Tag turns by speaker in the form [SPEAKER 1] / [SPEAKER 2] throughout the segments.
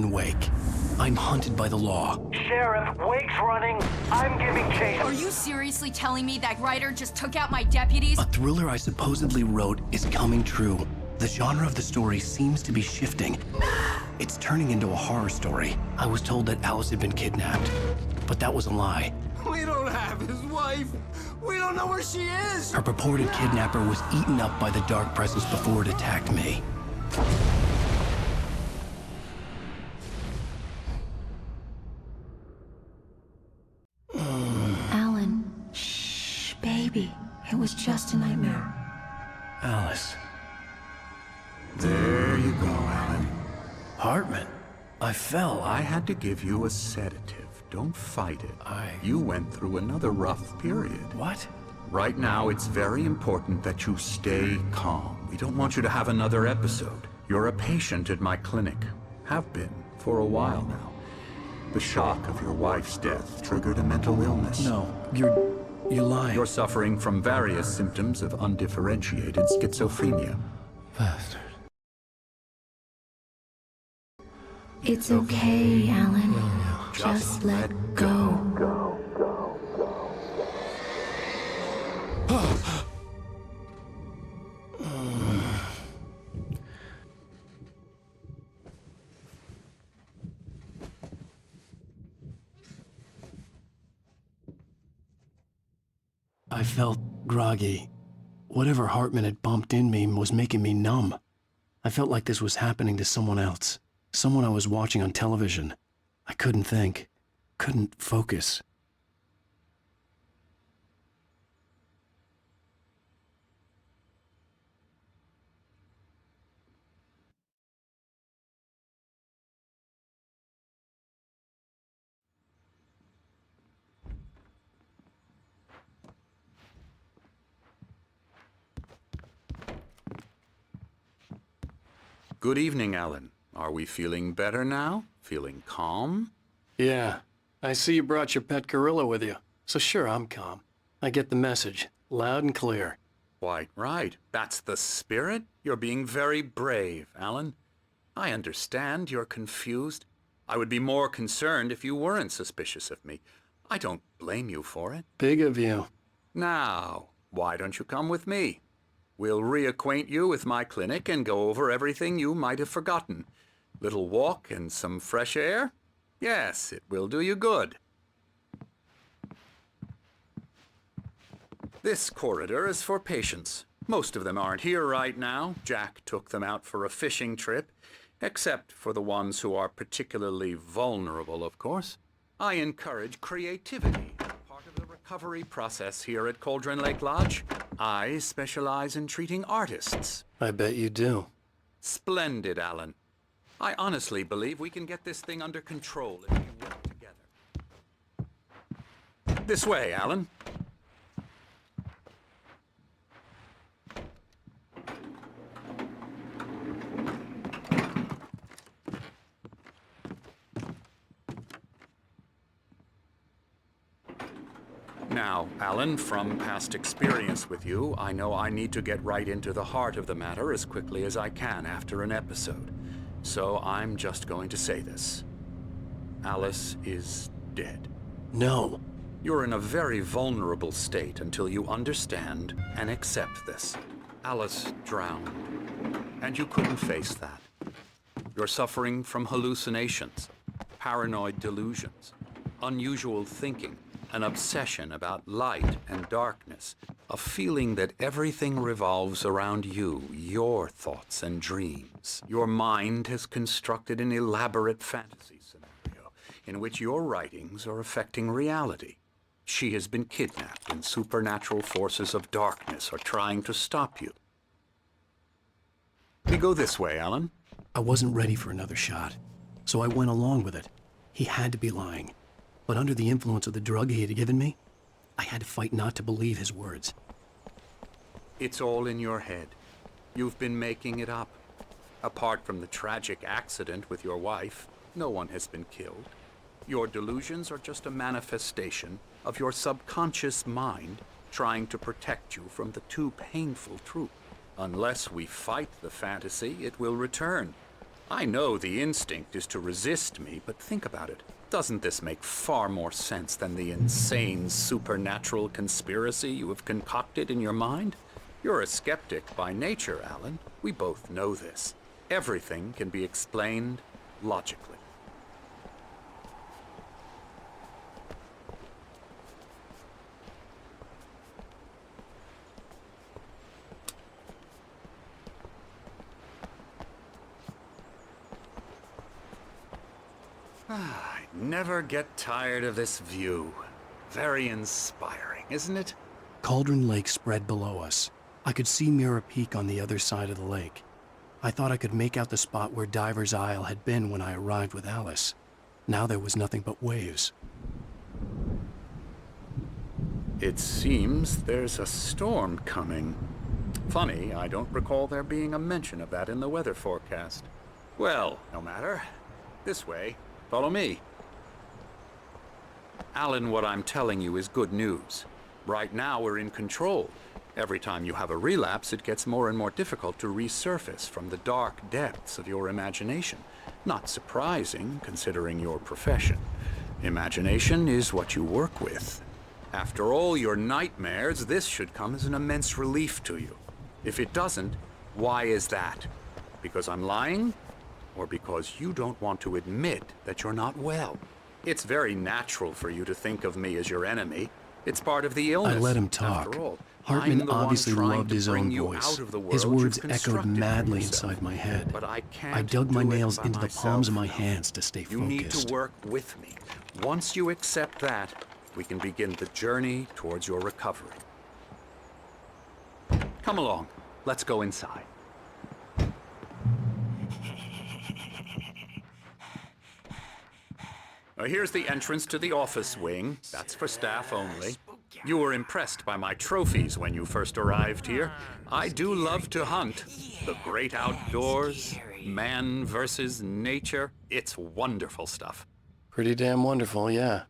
[SPEAKER 1] Alan Wake. I'm hunted by the law.
[SPEAKER 2] Sheriff, Wake's running. I'm giving chase.
[SPEAKER 3] Are you seriously telling me that writer just took out my deputies?
[SPEAKER 1] A thriller I supposedly wrote is coming true. The genre of the story seems to be shifting. It's turning into a horror story. I was told that Alice had been kidnapped, but that was a lie.
[SPEAKER 4] We don't have his wife. We don't know where she is.
[SPEAKER 1] Her purported kidnapper was eaten up by the dark presence before it attacked me.
[SPEAKER 5] Alan, shh, baby. It was just a nightmare.
[SPEAKER 1] Alice.
[SPEAKER 6] There you go, Alan.
[SPEAKER 1] Hartman. I fell.
[SPEAKER 6] I had to give you a sedative. Don't fight it. You went through another rough period.
[SPEAKER 1] What?
[SPEAKER 6] Right now, it's very important that you stay calm. We don't want you to have another episode. You're a patient at my clinic. Have been for a while now. The shock of your wife's death triggered a mental illness.
[SPEAKER 1] No, you're lying.
[SPEAKER 6] You're suffering from various symptoms of undifferentiated schizophrenia.
[SPEAKER 1] Bastard.
[SPEAKER 5] It's okay, Alan. Just let go.
[SPEAKER 1] I felt groggy. Whatever Hartman had bumped in me was making me numb. I felt like this was happening to someone else. Someone I was watching on television. I couldn't think. Couldn't focus.
[SPEAKER 6] Good evening, Alan. Are we feeling better now? Feeling calm?
[SPEAKER 1] Yeah. I see you brought your pet gorilla with you. So sure, I'm calm. I get the message. Loud and clear.
[SPEAKER 6] Quite right. That's the spirit. You're being very brave, Alan. I understand you're confused. I would be more concerned if you weren't suspicious of me. I don't blame you for it.
[SPEAKER 1] Big of you.
[SPEAKER 6] Now, why don't you come with me? We'll reacquaint you with my clinic and go over everything you might have forgotten. Little walk and some fresh air? Yes, it will do you good. This corridor is for patients. Most of them aren't here right now. Jack took them out for a fishing trip, except for the ones who are particularly vulnerable, of course. I encourage creativity. Part of the recovery process here at Cauldron Lake Lodge. I specialize in treating artists.
[SPEAKER 1] I bet you do.
[SPEAKER 6] Splendid, Alan. I honestly believe we can get this thing under control if we work together. This way, Alan. Now, Alan, from past experience with you, I know I need to get right into the heart of the matter as quickly as I can after an episode. So I'm just going to say this. Alice is dead.
[SPEAKER 1] No.
[SPEAKER 6] You're in a very vulnerable state until you understand and accept this. Alice drowned, and you couldn't face that. You're suffering from hallucinations, paranoid delusions, unusual thinking, an obsession about light and darkness, a feeling that everything revolves around you, your thoughts and dreams. Your mind has constructed an elaborate fantasy scenario in which your writings are affecting reality. She has been kidnapped and supernatural forces of darkness are trying to stop you. We go this way, Alan.
[SPEAKER 1] I wasn't ready for another shot, so I went along with it. He had to be lying. But under the influence of the drug he had given me, I had to fight not to believe his words.
[SPEAKER 6] It's all in your head. You've been making it up. Apart from the tragic accident with your wife, no one has been killed. Your delusions are just a manifestation of your subconscious mind trying to protect you from the too painful truth. Unless we fight the fantasy, it will return. I know the instinct is to resist me, but think about it. Doesn't this make far more sense than the insane supernatural conspiracy you have concocted in your mind? You're a skeptic by nature, Alan. We both know this. Everything can be explained logically. I never get tired of this view. Very inspiring, isn't it?
[SPEAKER 1] Cauldron Lake spread below us. I could see Mirror Peak on the other side of the lake. I thought I could make out the spot where Diver's Isle had been when I arrived with Alice. Now there was nothing but waves.
[SPEAKER 6] It seems there's a storm coming. Funny, I don't recall there being a mention of that in the weather forecast. Well, no matter. This way. Follow me. Alan, what I'm telling you is good news. Right now we're in control. Every time you have a relapse, it gets more and more difficult to resurface from the dark depths of your imagination. Not surprising, considering your profession. Imagination is what you work with. After all your nightmares, this should come as an immense relief to you. If it doesn't, why is that? Because I'm lying? Or because you don't want to admit that you're not well? It's very natural for you to think of me as your enemy. It's part of the illness.
[SPEAKER 1] I let him talk.
[SPEAKER 6] After all,
[SPEAKER 1] Hartman
[SPEAKER 6] I'm the one
[SPEAKER 1] obviously
[SPEAKER 6] trying
[SPEAKER 1] loved
[SPEAKER 6] to
[SPEAKER 1] his
[SPEAKER 6] bring
[SPEAKER 1] own
[SPEAKER 6] you
[SPEAKER 1] voice.
[SPEAKER 6] out of the
[SPEAKER 1] His
[SPEAKER 6] world
[SPEAKER 1] words
[SPEAKER 6] you've
[SPEAKER 1] echoed
[SPEAKER 6] constructed for
[SPEAKER 1] madly
[SPEAKER 6] yourself.
[SPEAKER 1] inside my head.
[SPEAKER 6] But I can't
[SPEAKER 1] I dug my
[SPEAKER 6] do it
[SPEAKER 1] nails
[SPEAKER 6] by
[SPEAKER 1] into the
[SPEAKER 6] myself
[SPEAKER 1] palms of my
[SPEAKER 6] now.
[SPEAKER 1] hands to stay
[SPEAKER 6] You need
[SPEAKER 1] focused.
[SPEAKER 6] to work with me. Once you accept that, we can begin the journey towards your recovery. Come along. Let's go inside. Here's the entrance to the office wing. That's for staff only. You were impressed by my trophies when you first arrived here. I do love to hunt. The great outdoors, man versus nature. It's wonderful stuff.
[SPEAKER 1] Pretty damn wonderful, yeah.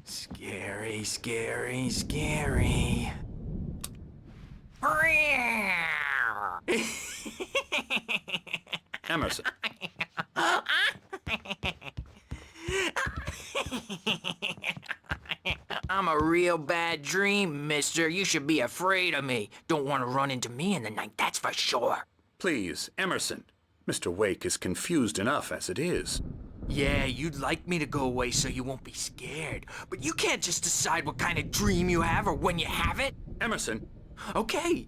[SPEAKER 7] Scary, scary, scary.
[SPEAKER 6] Emerson.
[SPEAKER 7] I'm a real bad dream, mister. You should be afraid of me. Don't want to run into me in the night, that's for sure.
[SPEAKER 6] Please, Emerson. Mr. Wake is confused enough as it is.
[SPEAKER 7] Yeah, you'd like me to go away so you won't be scared. But you can't just decide what kind of dream you have or when you have it.
[SPEAKER 6] Emerson.
[SPEAKER 7] Okay,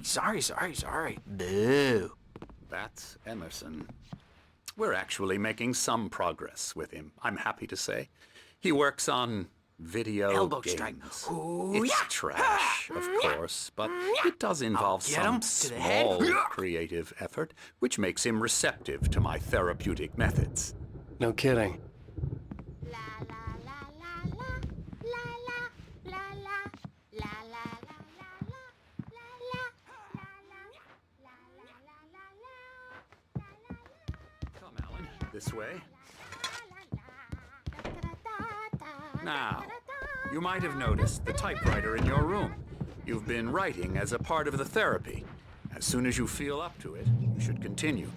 [SPEAKER 7] sorry. Boo.
[SPEAKER 6] That's Emerson. We're actually making some progress with him, I'm happy to say. He works on video
[SPEAKER 7] Elbow
[SPEAKER 6] games.
[SPEAKER 7] strike.
[SPEAKER 6] It's
[SPEAKER 7] yeah.
[SPEAKER 6] trash, of course, but it does involve
[SPEAKER 7] get him
[SPEAKER 6] some
[SPEAKER 7] to the head.
[SPEAKER 6] small creative effort, which makes him receptive to my therapeutic methods.
[SPEAKER 1] No kidding.
[SPEAKER 6] Come, Alan, this way. Now, you might have noticed the typewriter in your room. You've been writing as a part of the therapy. As soon as you feel up to it, you should continue.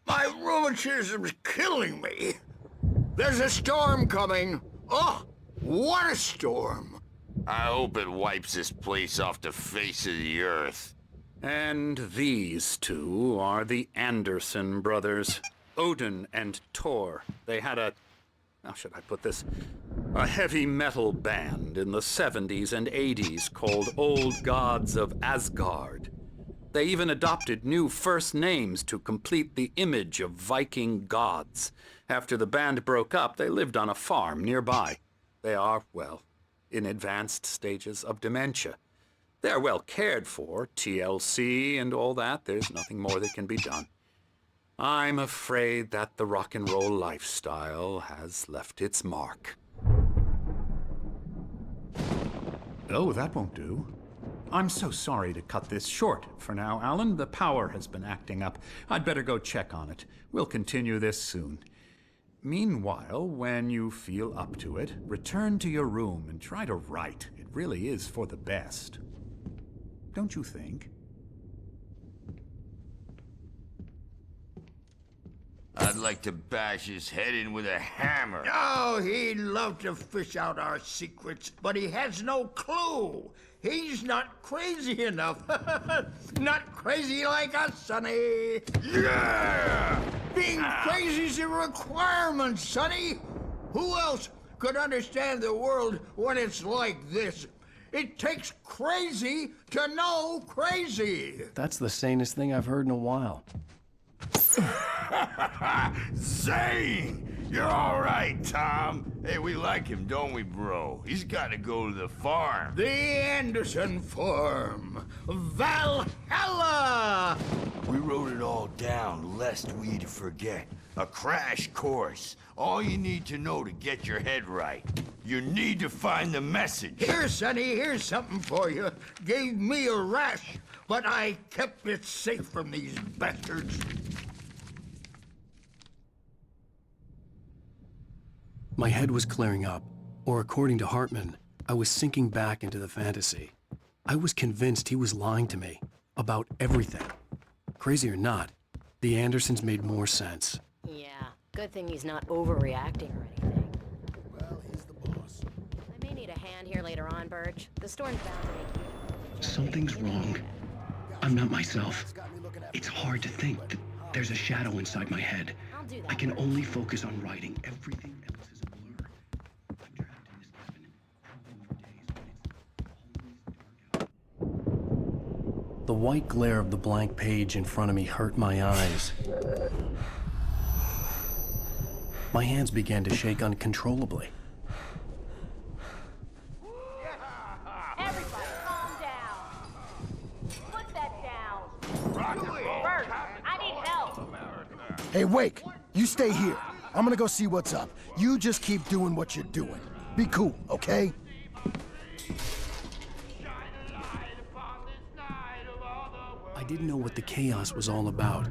[SPEAKER 4] My rheumatism's killing me. There's a storm coming. Oh, what a storm.
[SPEAKER 8] I hope it wipes this place off the face of the earth.
[SPEAKER 6] And these two are the Anderson brothers, Odin and Tor. They had how should I put this? A heavy metal band in the 70s and 80s called Old Gods of Asgard. They even adopted new first names to complete the image of Viking gods. After the band broke up, they lived on a farm nearby. They are, well, in advanced stages of dementia. They're well cared for, TLC and all that. There's nothing more that can be done. I'm afraid that the rock and roll lifestyle has left its mark. Oh, that won't do. I'm so sorry to cut this short for now, Alan. The power has been acting up. I'd better go check on it. We'll continue this soon. Meanwhile, when you feel up to it, return to your room and try to write. It really is for the best. Don't you think?
[SPEAKER 8] I'd like to bash his head in with a hammer.
[SPEAKER 4] Oh, he'd love to fish out our secrets, but he has no clue. He's not crazy enough. Not crazy like us, Sonny.
[SPEAKER 8] Yeah!
[SPEAKER 4] Being crazy's a requirement, Sonny. Who else could understand the world when it's like this? It takes crazy to know crazy.
[SPEAKER 1] That's the sanest thing I've heard in a while.
[SPEAKER 8] Zane! You're all right, Tom. Hey, we like him, don't we, bro? He's got to go to the farm.
[SPEAKER 4] The Anderson Farm. Valhalla!
[SPEAKER 8] We wrote it all down lest we'd forget. A crash course. All you need to know to get your head right. You need to find the message.
[SPEAKER 4] Here, Sonny, here's something for you. Gave me a rash, but I kept it safe from these bastards.
[SPEAKER 1] My head was clearing up, or according to Hartman, I was sinking back into the fantasy. I was convinced he was lying to me about everything. Crazy or not, the Andersons made more sense.
[SPEAKER 9] Yeah, good thing he's not overreacting or anything.
[SPEAKER 1] Well, he's the boss.
[SPEAKER 9] I may need a hand here later on, Birch. The storm's bound to make you...
[SPEAKER 1] Something's wrong. I'm not myself. It's hard to think that there's a shadow inside my head.
[SPEAKER 9] I'll do that.
[SPEAKER 1] I can only focus on writing. Everything else is a blur. I'm trapped in this cabin, crawling for days when it's always dark out. The white glare of the blank page in front of me hurt my eyes. My hands began to shake uncontrollably.
[SPEAKER 3] Everybody, calm down. Put that down. Bert, I need help.
[SPEAKER 10] Hey, Wake, you stay here. I'm gonna go see what's up. You just keep doing what you're doing. Be cool, okay?
[SPEAKER 1] I didn't know what the chaos was all about,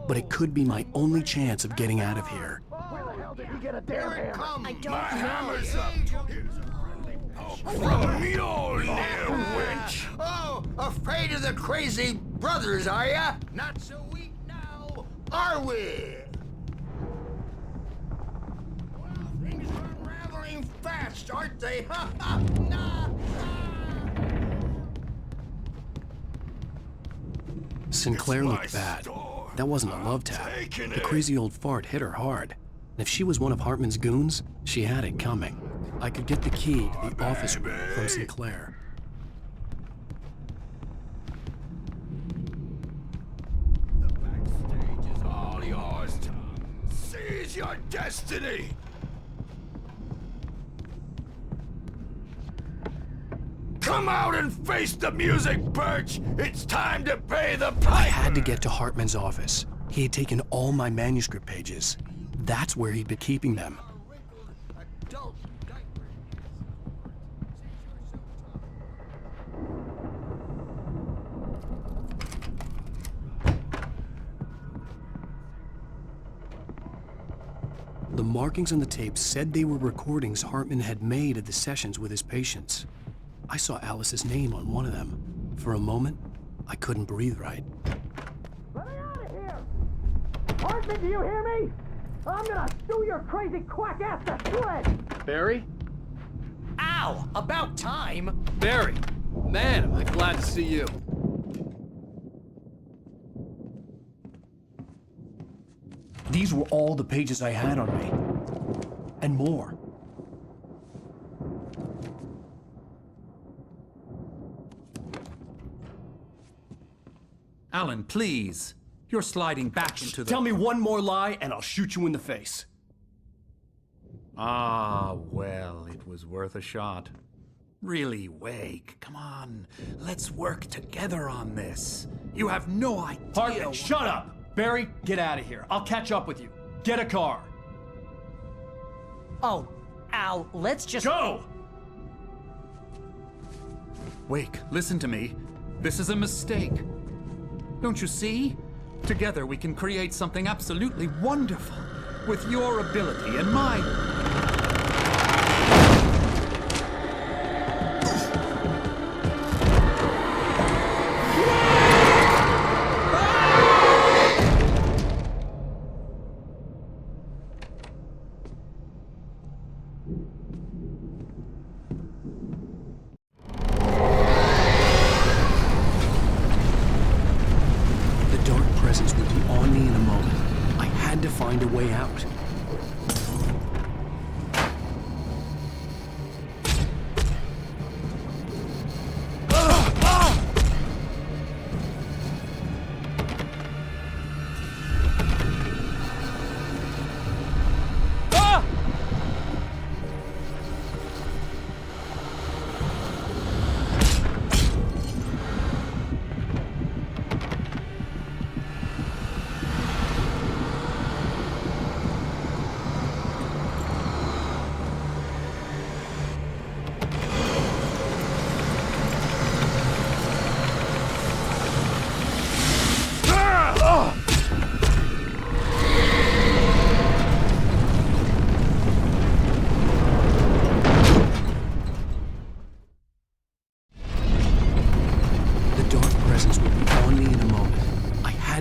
[SPEAKER 1] but it could be my only chance of getting out of here.
[SPEAKER 9] I don't know.
[SPEAKER 8] From me old there, wench!
[SPEAKER 4] Oh, afraid of the crazy brothers, are ya? Not so weak now, are we? Well, things are unraveling fast, aren't they? Ha ha! Nah.
[SPEAKER 1] Sinclair looked bad. That wasn't a love tap. The crazy old fart hit her hard. And if she was one of Hartman's goons, she had it coming. I could get the key to the office room from Sinclair.
[SPEAKER 8] The backstage is all yours, Tom. Seize your destiny! Come out and face the music, Birch! It's time to pay the piper!
[SPEAKER 1] I had to get to Hartman's office. He had taken all my manuscript pages. That's where he'd been keeping them.
[SPEAKER 4] Adult diapers.
[SPEAKER 1] The markings on the tape said they were recordings Hartman had made at the sessions with his patients. I saw Alice's name on one of them. For a moment, I couldn't breathe right.
[SPEAKER 2] Let me out of here! Hartman, do you hear me? I'm gonna sue your crazy quack ass to shreds!
[SPEAKER 11] Barry?
[SPEAKER 7] Ow! About time!
[SPEAKER 11] Barry! Man, am I glad to see you.
[SPEAKER 1] These were all the pages I had on me. And more.
[SPEAKER 6] Alan, please. You're sliding back into the...
[SPEAKER 1] Tell me one more lie and I'll shoot you in the face.
[SPEAKER 6] Ah, well, it was worth a shot. Really, Wake, come on. Let's work together on this. You have no idea...
[SPEAKER 1] Hartman, shut up! Barry, get out of here. I'll catch up with you. Get a car.
[SPEAKER 12] Oh, Al, let's just...
[SPEAKER 1] Go!
[SPEAKER 6] Wake, listen to me. This is a mistake. Don't you see? Together we can create something absolutely wonderful.
[SPEAKER 13] with your ability and mine.
[SPEAKER 1] The dark presence would be on me in a moment. I had to find a way out.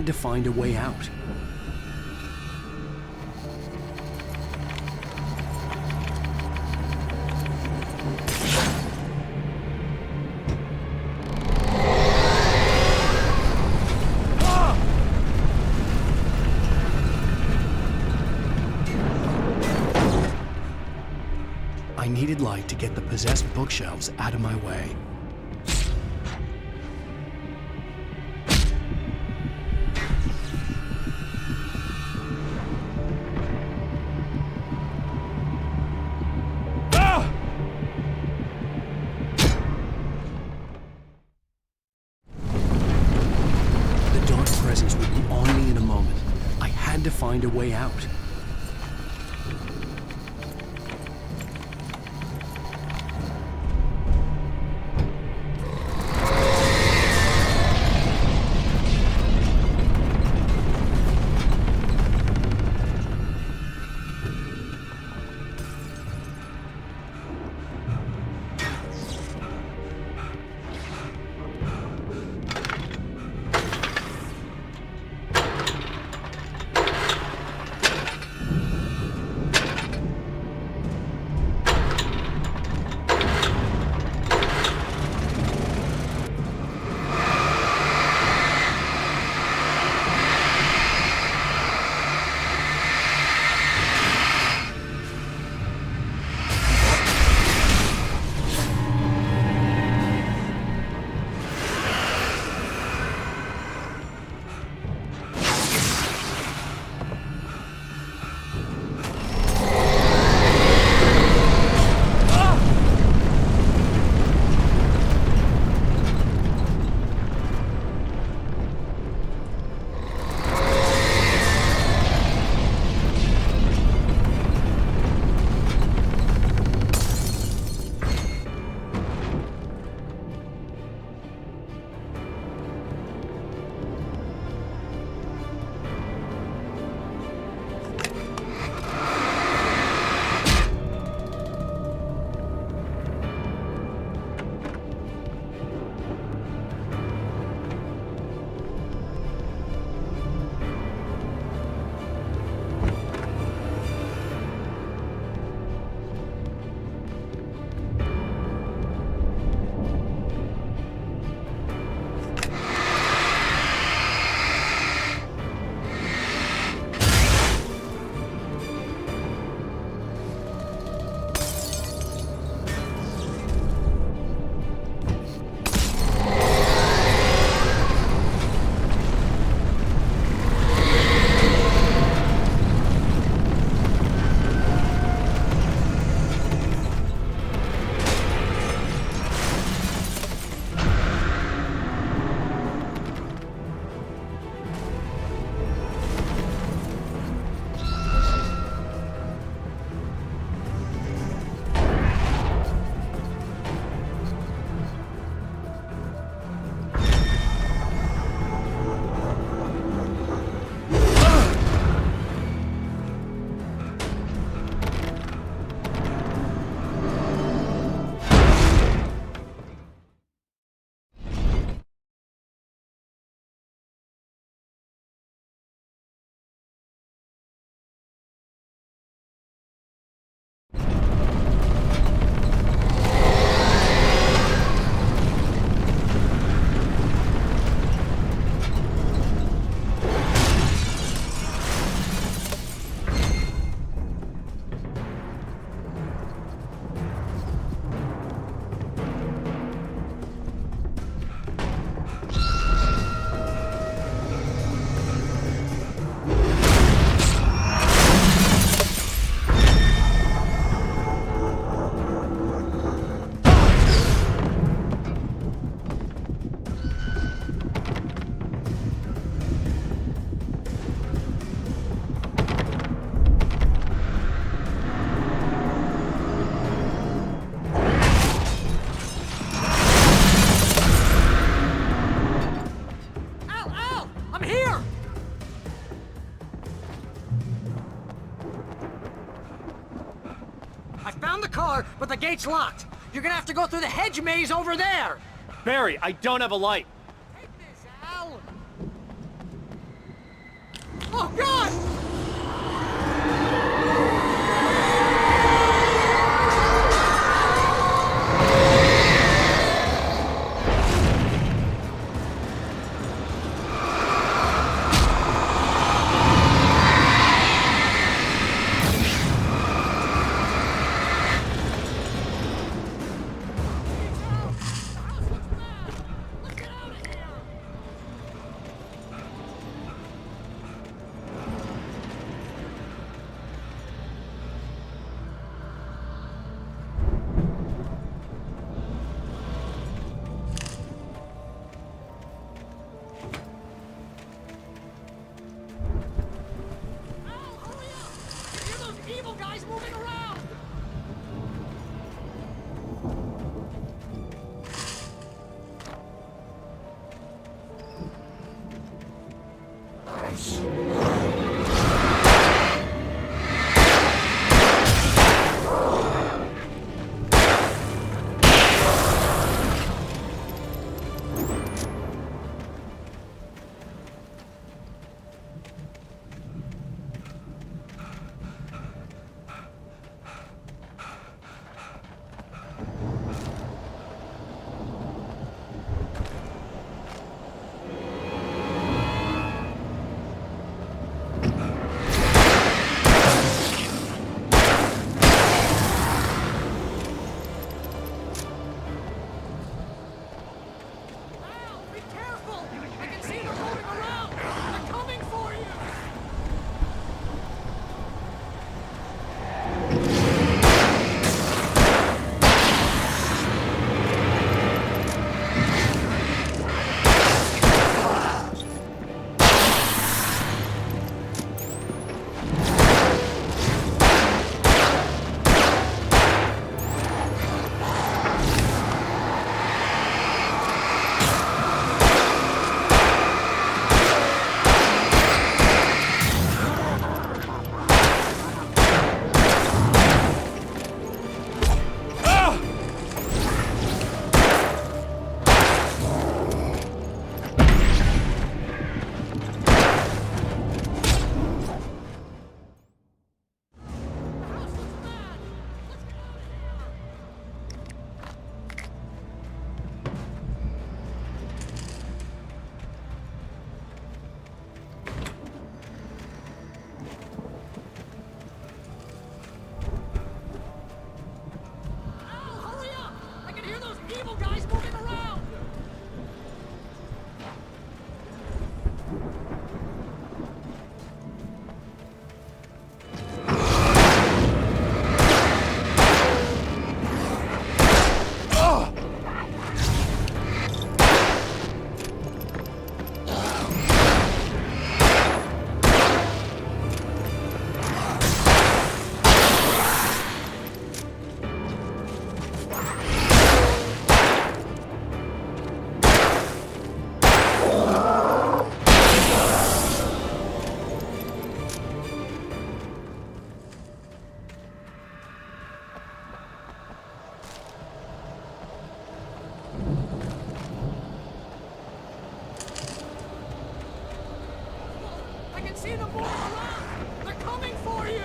[SPEAKER 1] To find a way out. I needed light to get the possessed bookshelves out of my way. Would be on me in a moment. I had to find a way out.
[SPEAKER 12] door, but the gate's locked. You're gonna have to go through the hedge maze over there.
[SPEAKER 11] Barry, I don't have a light.
[SPEAKER 12] Take this, Al. Oh, God! Evil guys moving around! See them moving around! They're coming for you!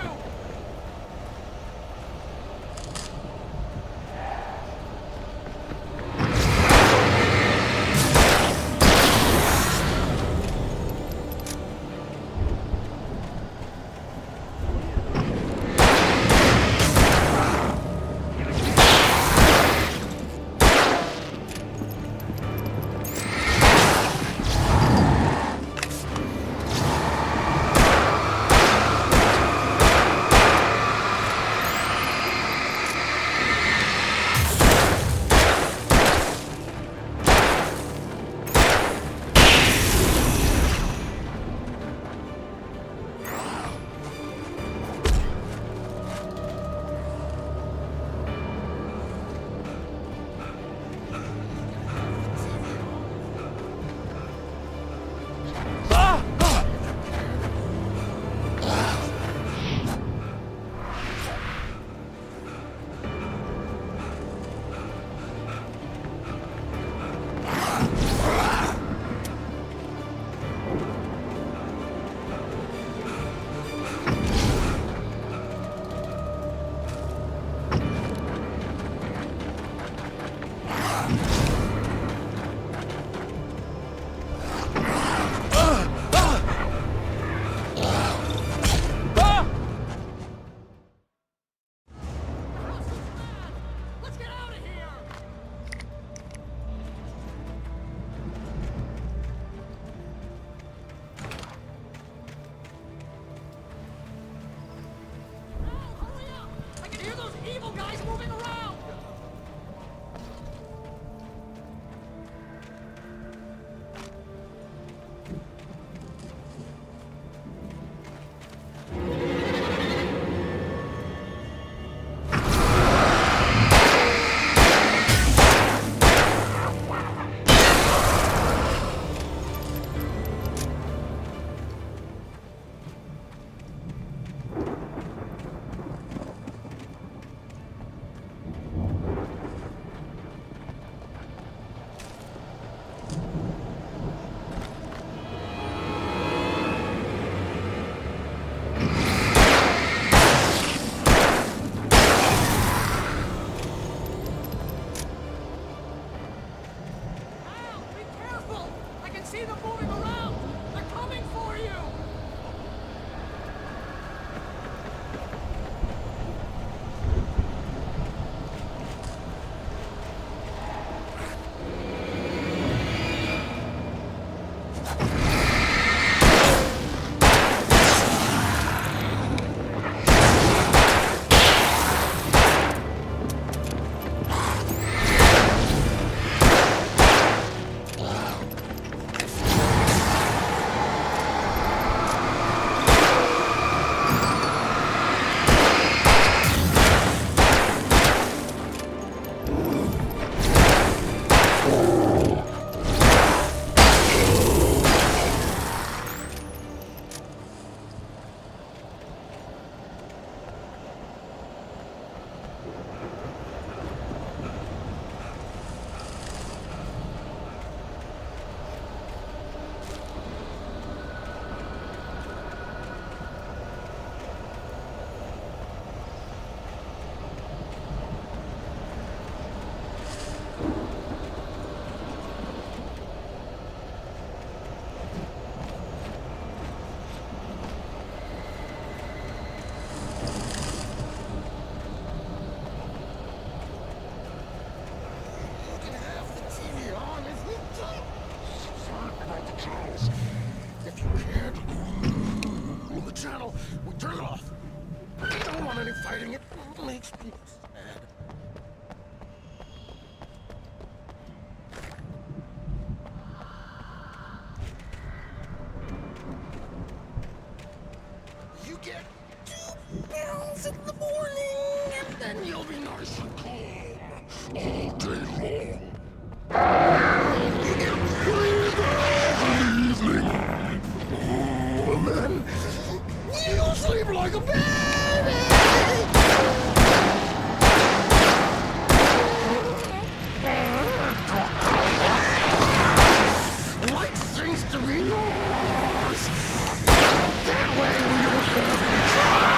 [SPEAKER 12] Let's get out of here! Al, hurry up! I can hear those evil guys moving around! Al, be careful! I can see them moving around! They're coming for you! If you can't move the channel, we turn it off. I don't want any fighting. It makes me sad. You get 2 pills in the morning, and then you'll be nice and calm all day long. You get 3 pills in the evening. And then you sleep like a baby! Light seems to be yours! That way we don't have any trouble!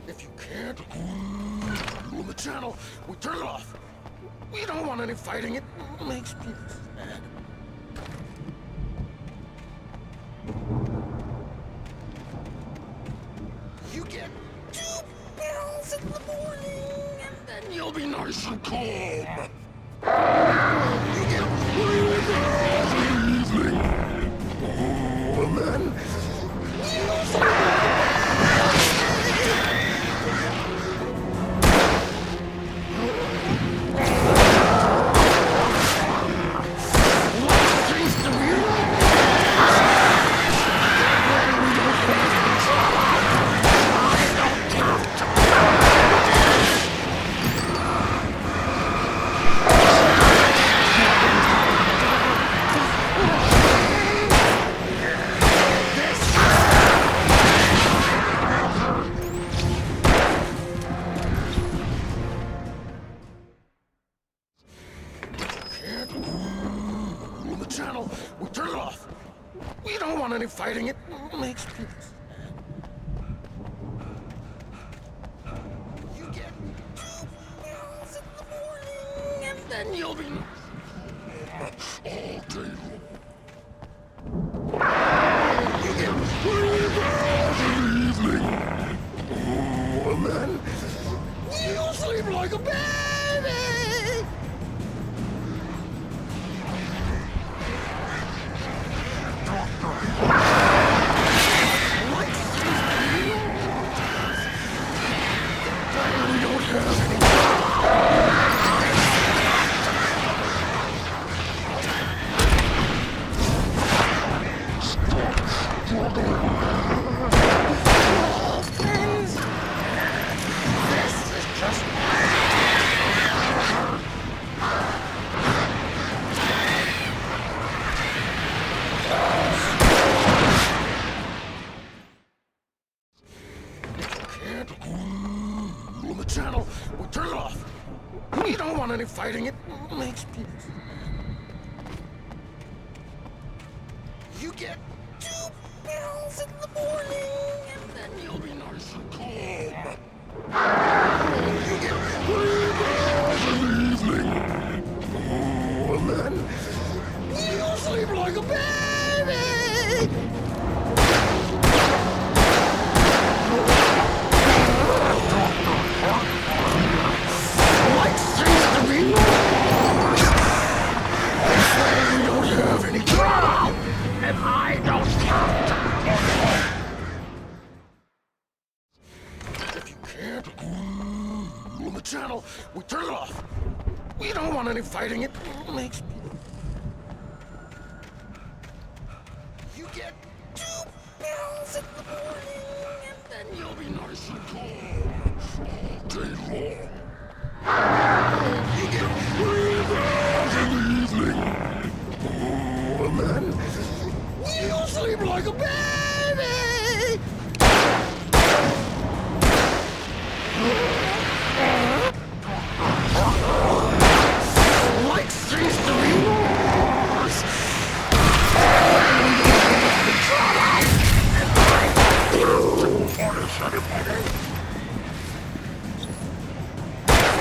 [SPEAKER 12] If you can't move the channel, we turn it off. We don't want any fighting. It makes me sad. You get 2 pills in the morning, and then you'll be nice and calm. You get 3 pills in the evening. And then you sleep. can't rule the channel, we'll turn it off. We don't want any fighting. It makes people sad. You get 2 pills in the morning, and then you'll be all day long. You get 3 pills in the evening. Oh, and then you'll sleep like a baby. Channel, we'll turn it off. We don't want any fighting. It makes people sad. You get 2 pills in the morning, and then you'll be nice and calm. You get 3 pills in the evening. Oh, and then you'll sleep like a baby. Like seems to be yours. They say we don't have any trouble, and I don't count. If you can't rule the channel, we turn it off. We don't want any fighting. It makes people. You get 2 pills in the morning, and then you'll be nice and calm all day long. You get 3 pills in the evening. Oh, and then you'll sleep like a baby. Like seems to be yours.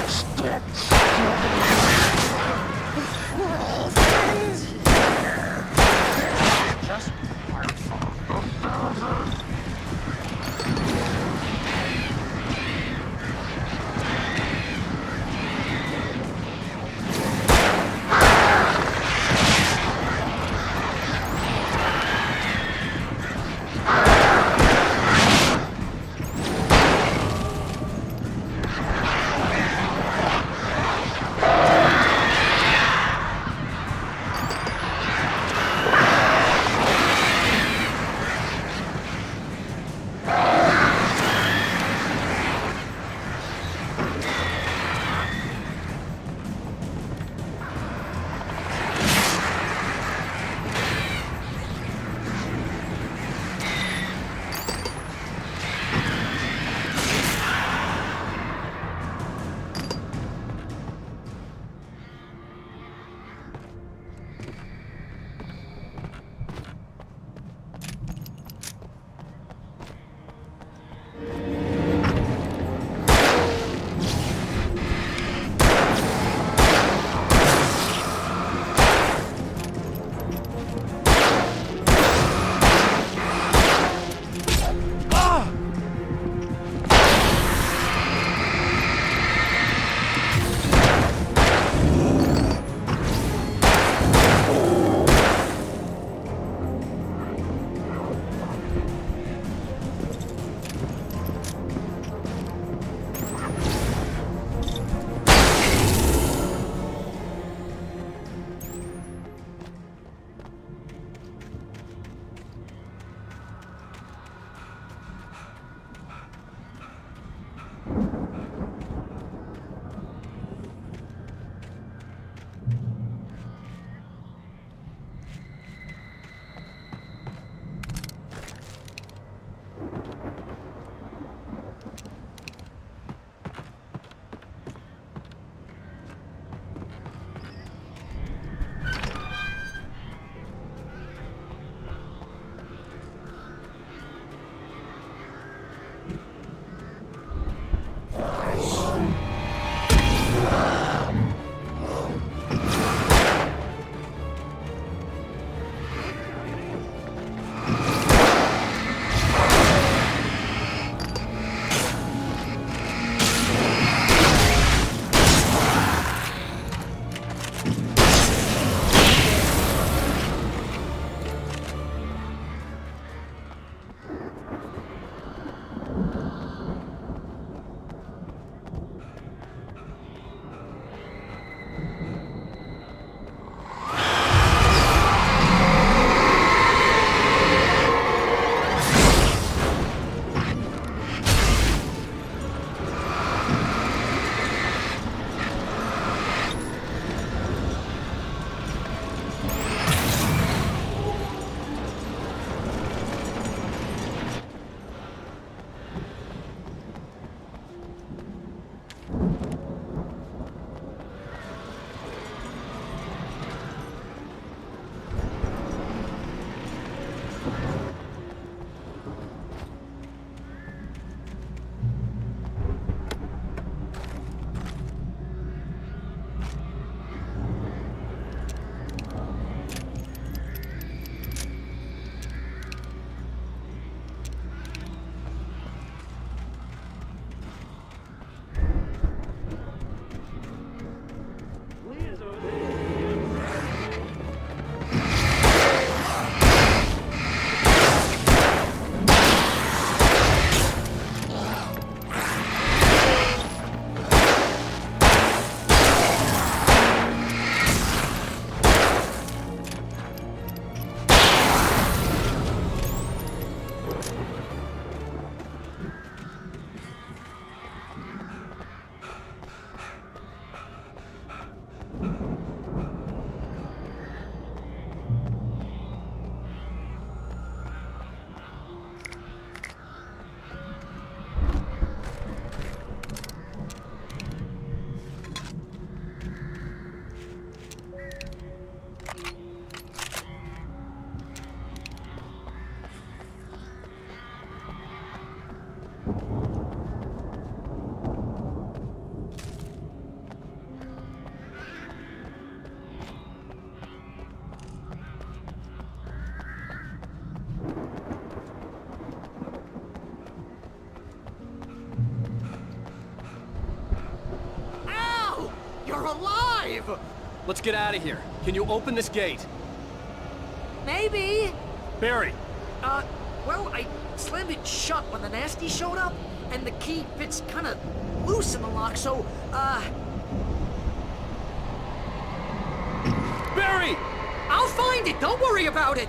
[SPEAKER 12] Stop
[SPEAKER 7] alive!
[SPEAKER 11] Let's get out of here. Can you open this gate?
[SPEAKER 7] Maybe.
[SPEAKER 11] Barry!
[SPEAKER 7] Well, I slammed it shut when the nasty showed up, and the key fits kind of loose in the lock, so,
[SPEAKER 11] Barry!
[SPEAKER 7] I'll find it! Don't worry about it!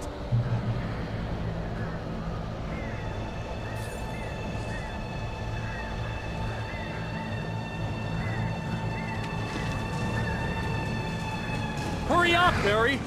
[SPEAKER 11] Hurry up, Barry!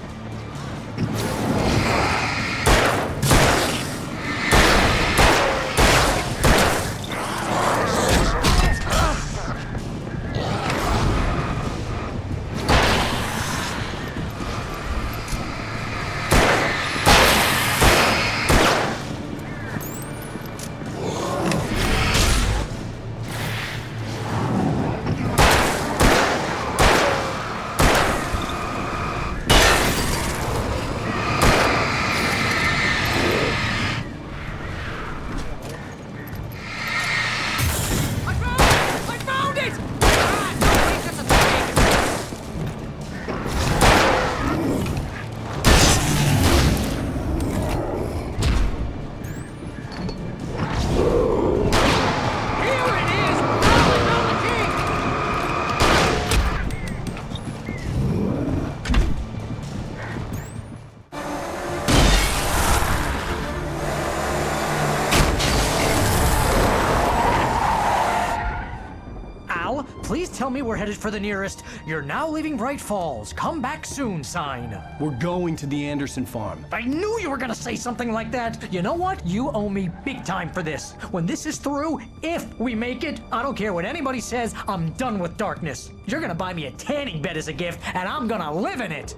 [SPEAKER 2] Please tell me we're headed for the nearest "You're now leaving Bright Falls. Come back soon" sign.
[SPEAKER 1] We're going to the Anderson farm.
[SPEAKER 2] I knew you were gonna say something like that. You know what? You owe me big time for this. When this is through, if we make it, I don't care what anybody says, I'm done with darkness. You're gonna buy me a tanning bed as a gift, and I'm gonna live in it.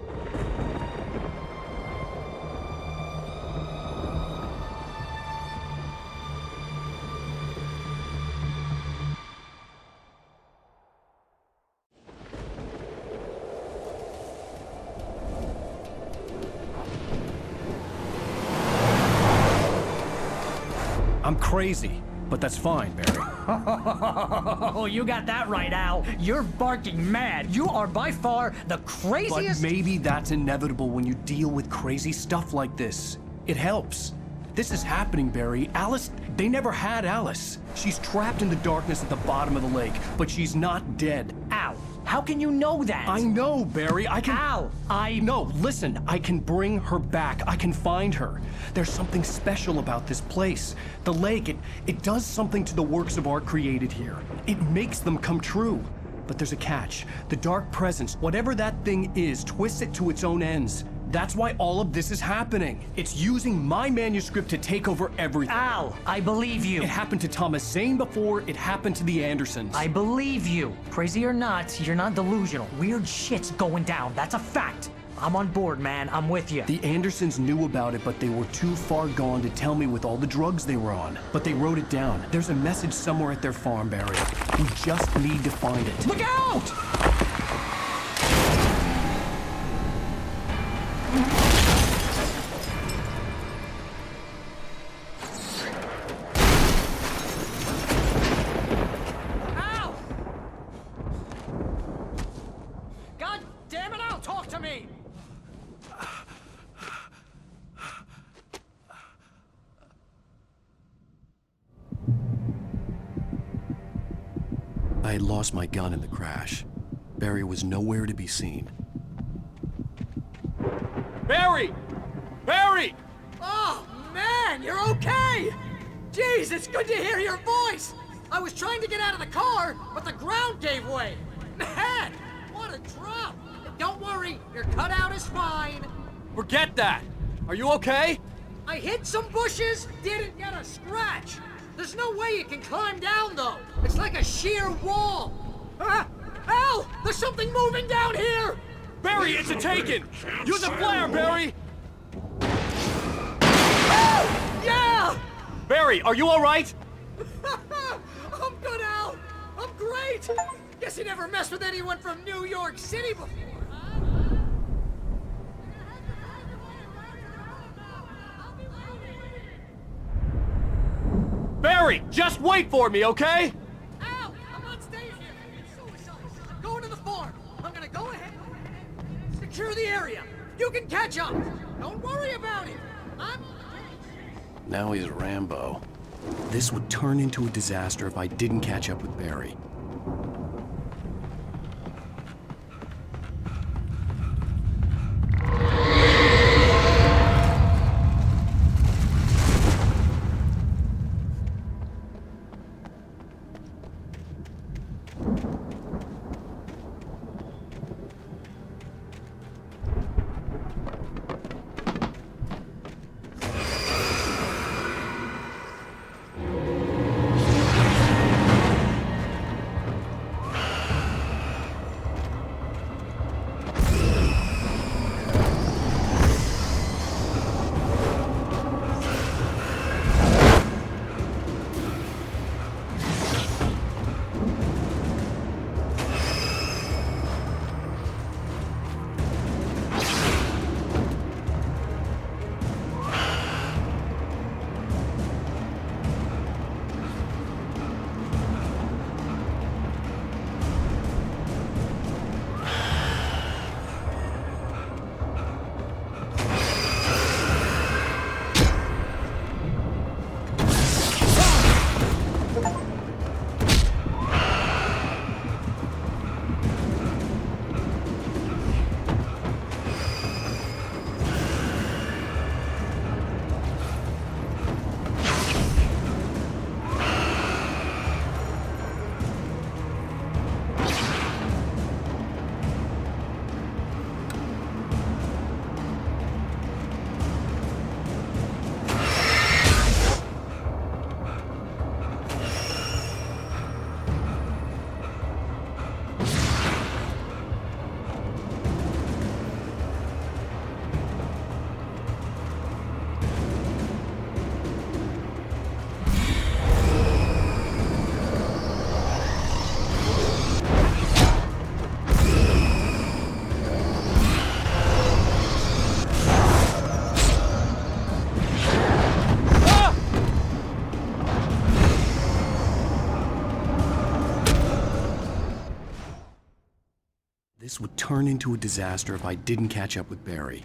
[SPEAKER 1] I'm crazy, but that's fine, Barry.
[SPEAKER 2] Oh, you got that right, Al. You're barking mad. You are by far the craziest...
[SPEAKER 1] But maybe that's inevitable when you deal with crazy stuff like this. It helps. This is happening, Barry. Alice, they never had Alice. She's trapped in the darkness at the bottom of the lake, but she's not dead.
[SPEAKER 2] Al, how can you know that?
[SPEAKER 1] I know, Barry. I can...
[SPEAKER 2] Al,
[SPEAKER 1] No, listen. I can bring her back. I can find her. There's something special about this place. The lake, it does something to the works of art created here. It makes them come true. But there's a catch. The dark presence, whatever that thing is, twists it to its own ends. That's why all of this is happening. It's using my manuscript to take over everything.
[SPEAKER 2] Al, I believe you.
[SPEAKER 1] It happened to Thomas Zane before, it happened to the Andersons.
[SPEAKER 2] I believe you. Crazy or not, you're not delusional. Weird shit's going down. That's a fact. I'm on board, man. I'm with you.
[SPEAKER 1] The Andersons knew about it, but they were too far gone to tell me with all the drugs they were on. But they wrote it down. There's a message somewhere at their farm, Barry. We just need to find it.
[SPEAKER 2] Look out! Al! God damn it, Al, talk to me!
[SPEAKER 1] I had lost my gun in the crash. Barry was nowhere to be seen.
[SPEAKER 11] Barry! Barry!
[SPEAKER 7] Oh, man, you're okay! Jeez, it's good to hear your voice! I was trying to get out of the car, but the ground gave way. Man, what a drop! Don't worry, your cutout is fine.
[SPEAKER 11] Forget that! Are you okay?
[SPEAKER 7] I hit some bushes, didn't get a scratch. There's no way you can climb down, though. It's like a sheer wall. Al, there's something moving down here!
[SPEAKER 11] Barry, it's a taken! Use a flare, Barry!
[SPEAKER 7] Oh, yeah!
[SPEAKER 11] Barry, are you alright?
[SPEAKER 7] I'm good, Al. I'm great. Guess you never messed with anyone from New York City before, huh?
[SPEAKER 11] Barry, just wait for me, okay?
[SPEAKER 7] Al, I'm not staying here. It's suicide. I'm going to the farm. I'm secure the area. You can catch up. Don't worry about it.
[SPEAKER 1] Now he's Rambo. This would turn into a disaster if I didn't catch up with Barry. This would turn into a disaster if I didn't catch up with Barry.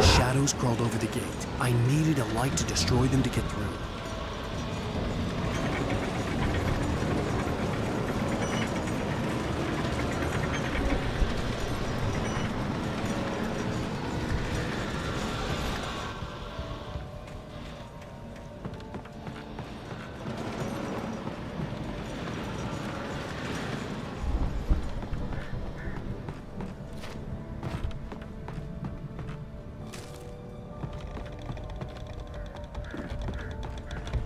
[SPEAKER 1] Shadows crawled over the gate. I needed a light to destroy them to get through.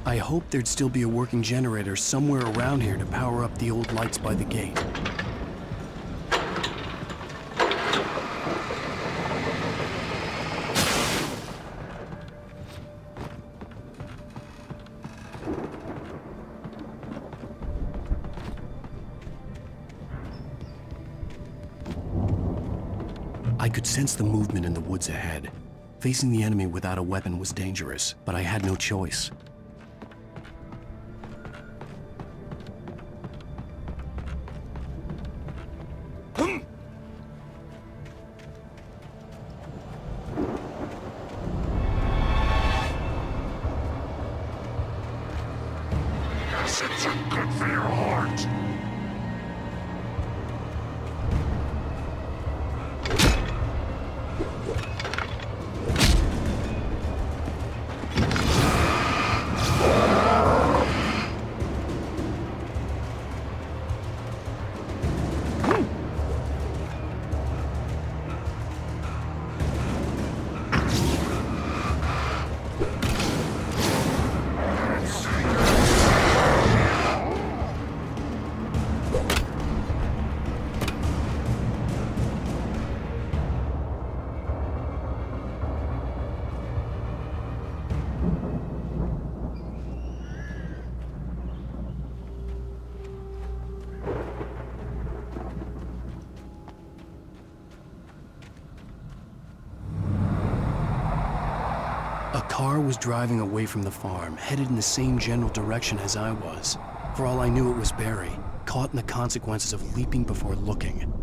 [SPEAKER 1] I hoped there'd still be a working generator somewhere around here to power up the old lights by the gate. I could sense the movement in the woods ahead. Facing the enemy without a weapon was dangerous, but I had no choice.
[SPEAKER 12] Acids are good for your heart.
[SPEAKER 1] car was driving away from the farm, headed in the same general direction as I was. For all I knew, it was Barry, caught in the consequences of leaping before looking.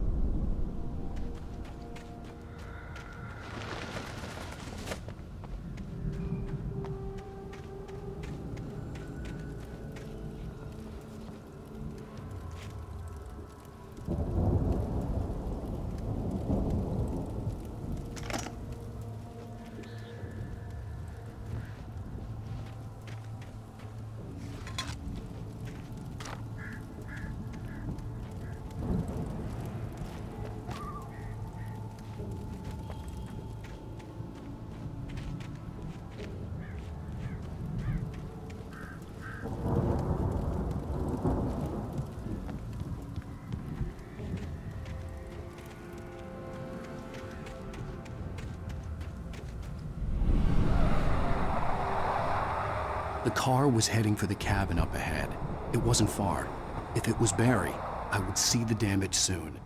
[SPEAKER 1] The car was heading for the cabin up ahead. It wasn't far. If it was Barry, I would see the damage soon.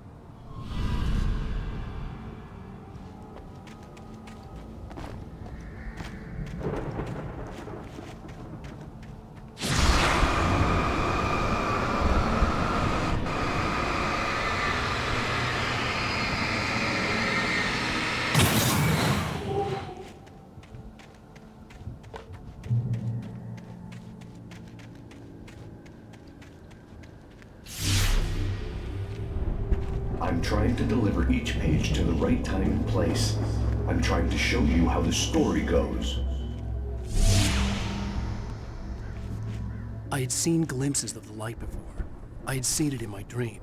[SPEAKER 14] I'm trying to deliver each page to the right time and place. I'm trying to show you how the story goes.
[SPEAKER 1] I had seen glimpses of the light before. I had seen it in my dream.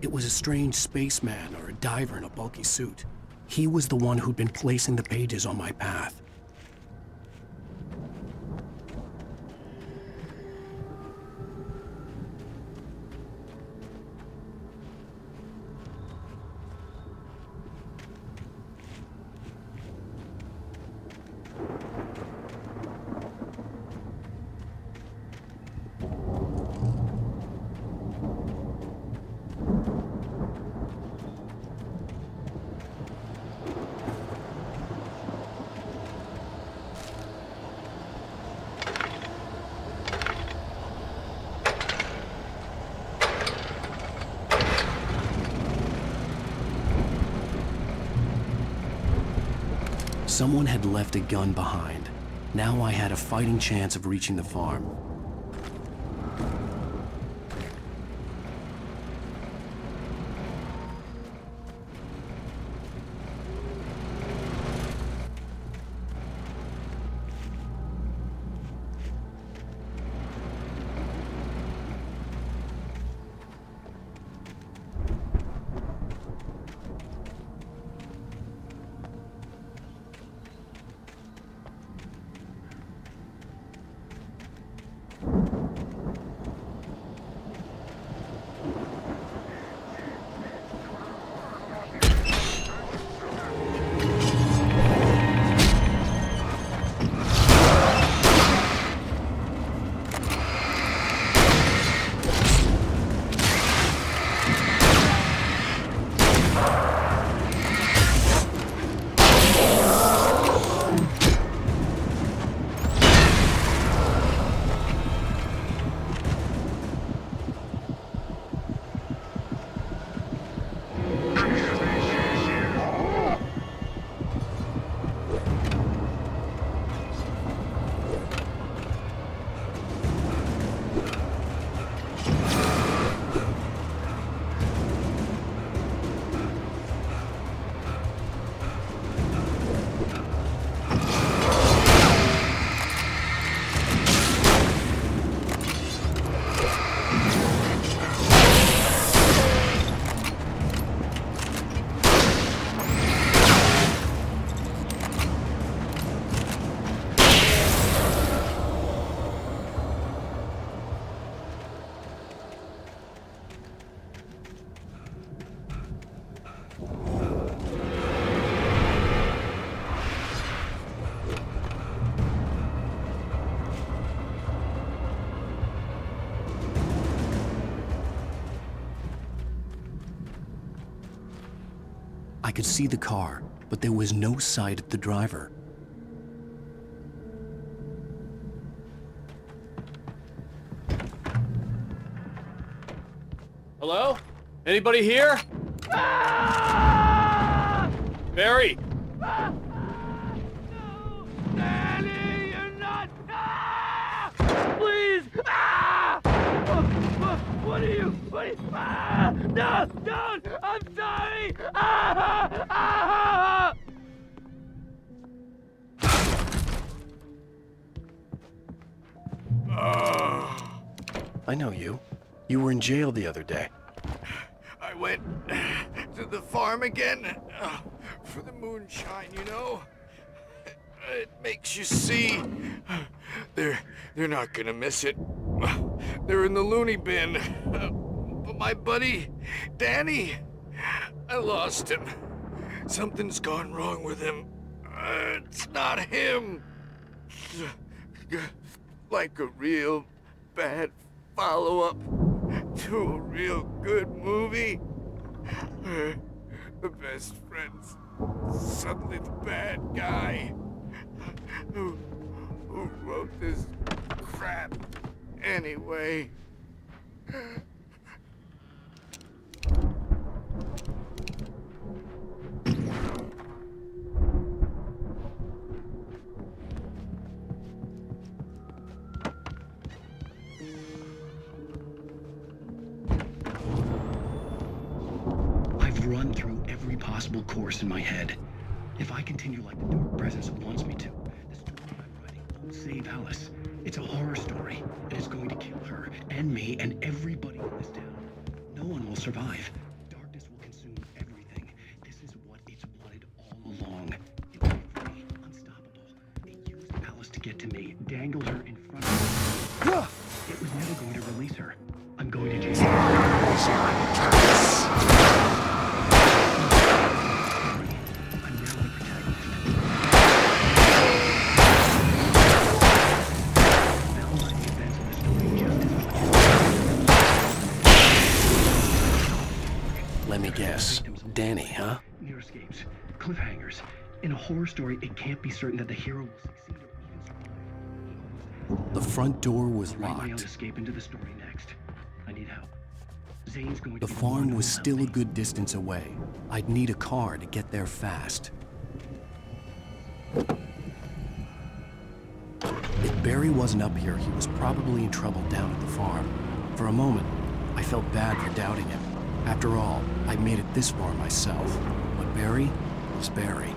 [SPEAKER 1] It was a strange spaceman or a diver in a bulky suit. He was the one who'd been placing the pages on my path. Someone had left a gun behind. Now I had a fighting chance of reaching the farm. I could see the car, but there was no sight of the driver.
[SPEAKER 11] Hello? Anybody here? Barry!
[SPEAKER 12] Danny, you're not. Please! What are you? No! Don't! I'm sorry!
[SPEAKER 1] I know you. You were in jail the other day.
[SPEAKER 8] I went to the farm again for the moonshine, you know? It makes you see. They're not gonna miss it. They're in the loony bin. But my buddy, Danny, I lost him. Something's gone wrong with him. It's not him. Like a real bad follow-up to a real good movie. The best friend's suddenly the bad guy. Who wrote this crap anyway?
[SPEAKER 1] I've run through every possible course in my head. If I continue like the Dark Presence wants me to, the story I'm writing won't save Alice. It's a horror story, and it's going to kill her, and me, and everybody in this town. No one will survive. Darkness will consume everything. This is what it's wanted all along. It will be free, unstoppable. It used Alice to get to me, dangled her in front of me. It was never going to release her. I'm going to jail. Let me guess. Danny, huh? Near escapes, cliffhangers. In a horror story, it can't be certain that the hero will succeed or even survive. The front door was locked. Escape into the story next. I need help. Zane's going to the farm was still a good distance away. I'd need a car to get there fast. If Barry wasn't up here, he was probably in trouble down at the farm. For a moment, I felt bad for doubting him. After all, I'd made it this far myself. But Barry was Barry.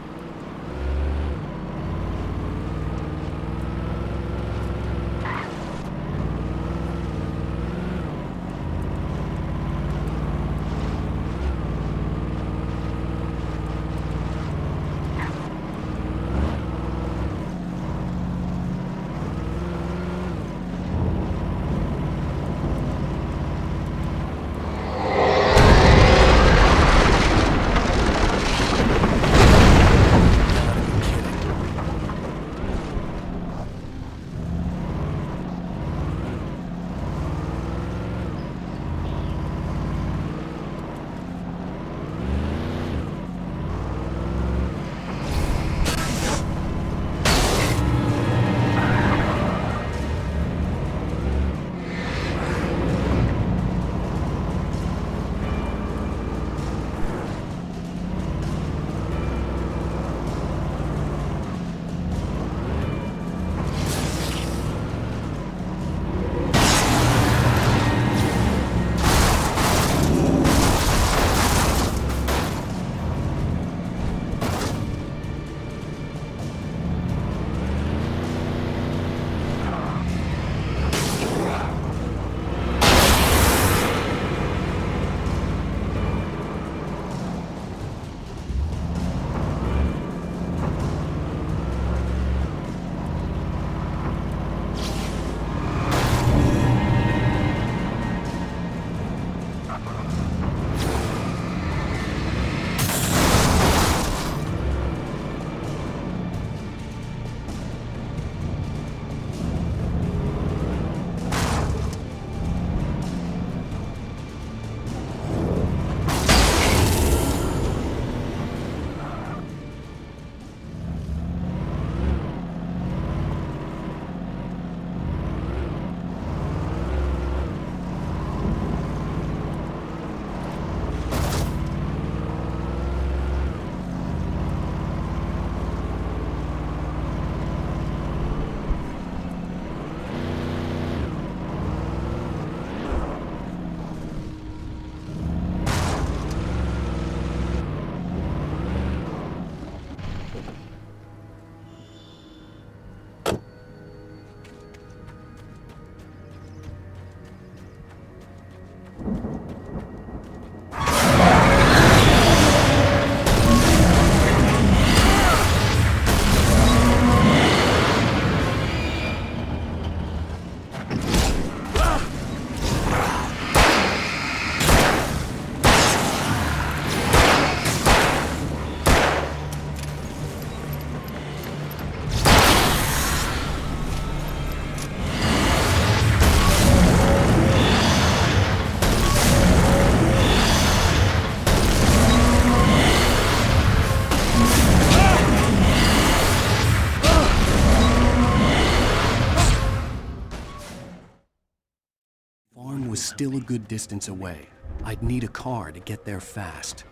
[SPEAKER 1] was still a good distance away. I'd need a car to get there fast.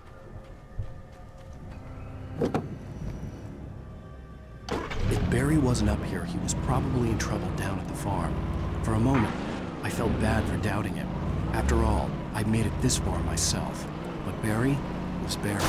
[SPEAKER 1] If Barry wasn't up here, he was probably in trouble down at the farm. For a moment, I felt bad for doubting him. After all, I'd made it this far myself. But Barry was Barry.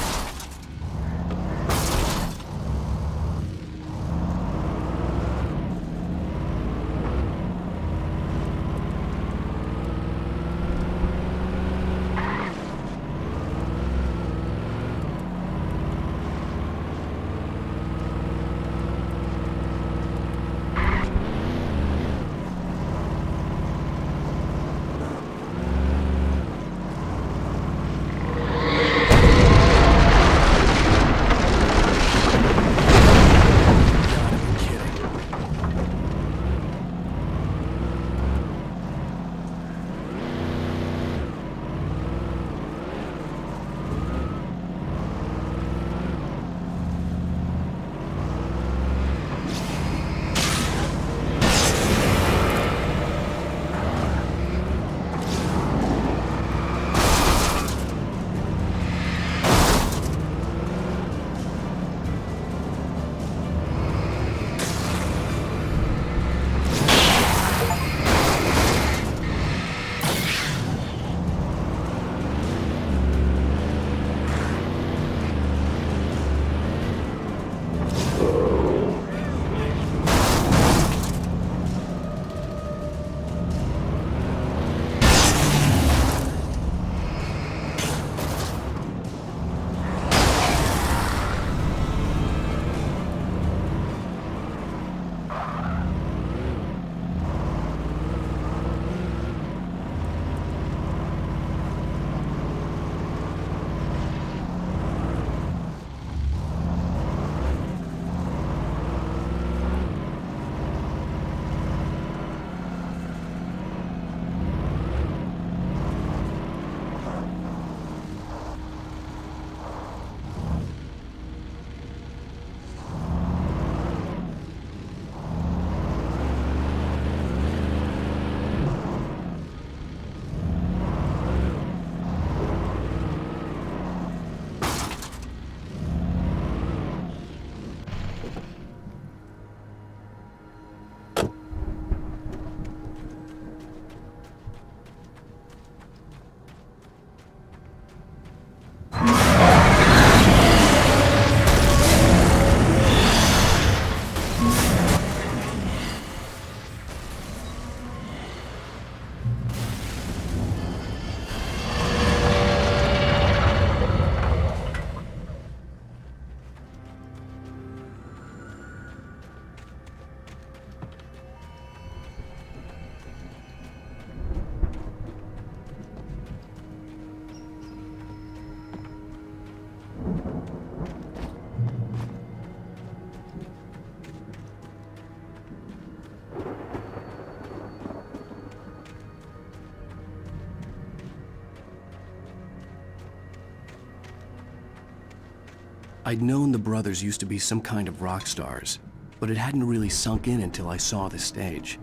[SPEAKER 1] I'd known the brothers used to be some kind of rock stars, but it hadn't really sunk in until I saw the stage.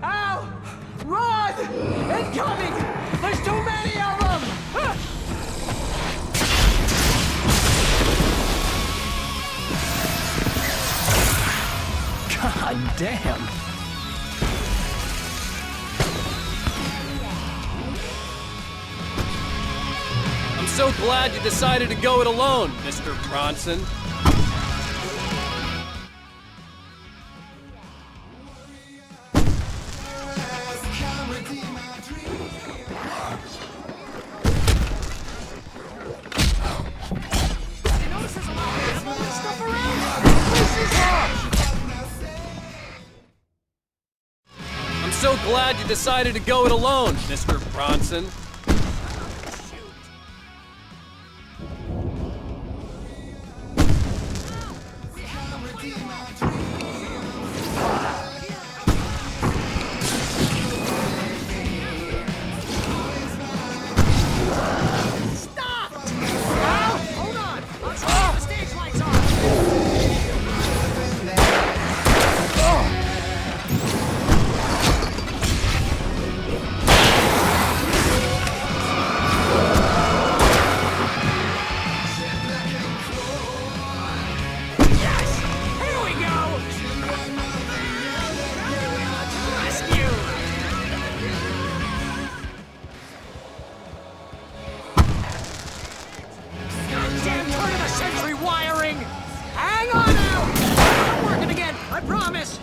[SPEAKER 7] Al! Run! Incoming! There's too many of them!
[SPEAKER 1] God damn!
[SPEAKER 11] I'm so glad you decided to go it alone, Mr. Bronson. I'm so glad you decided to go it alone, Mr. Bronson.
[SPEAKER 7] Promise!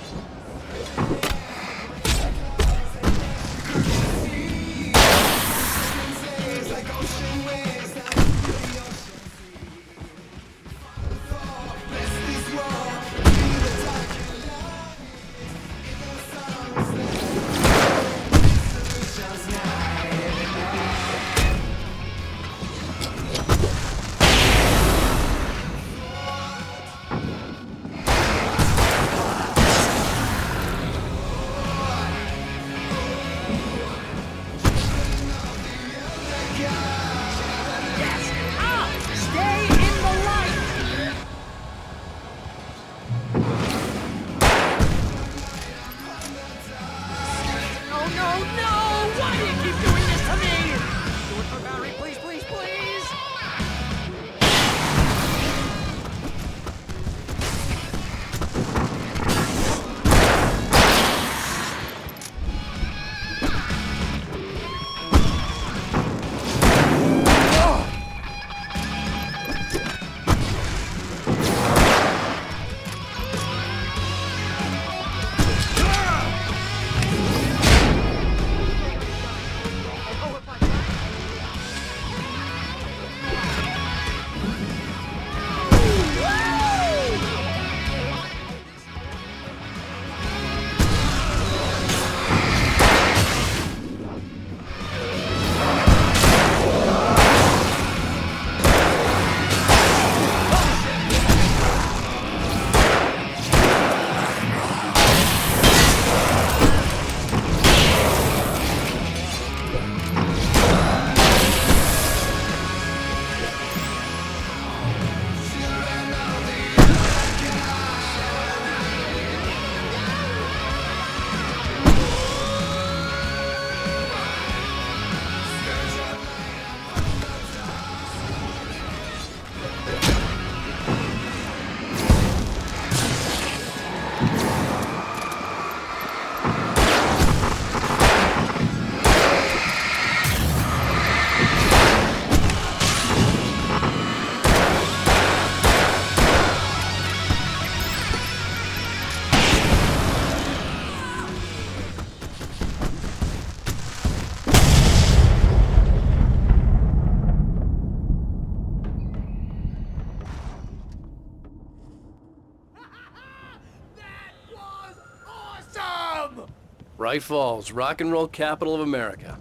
[SPEAKER 11] Bright Falls, rock and roll capital of America.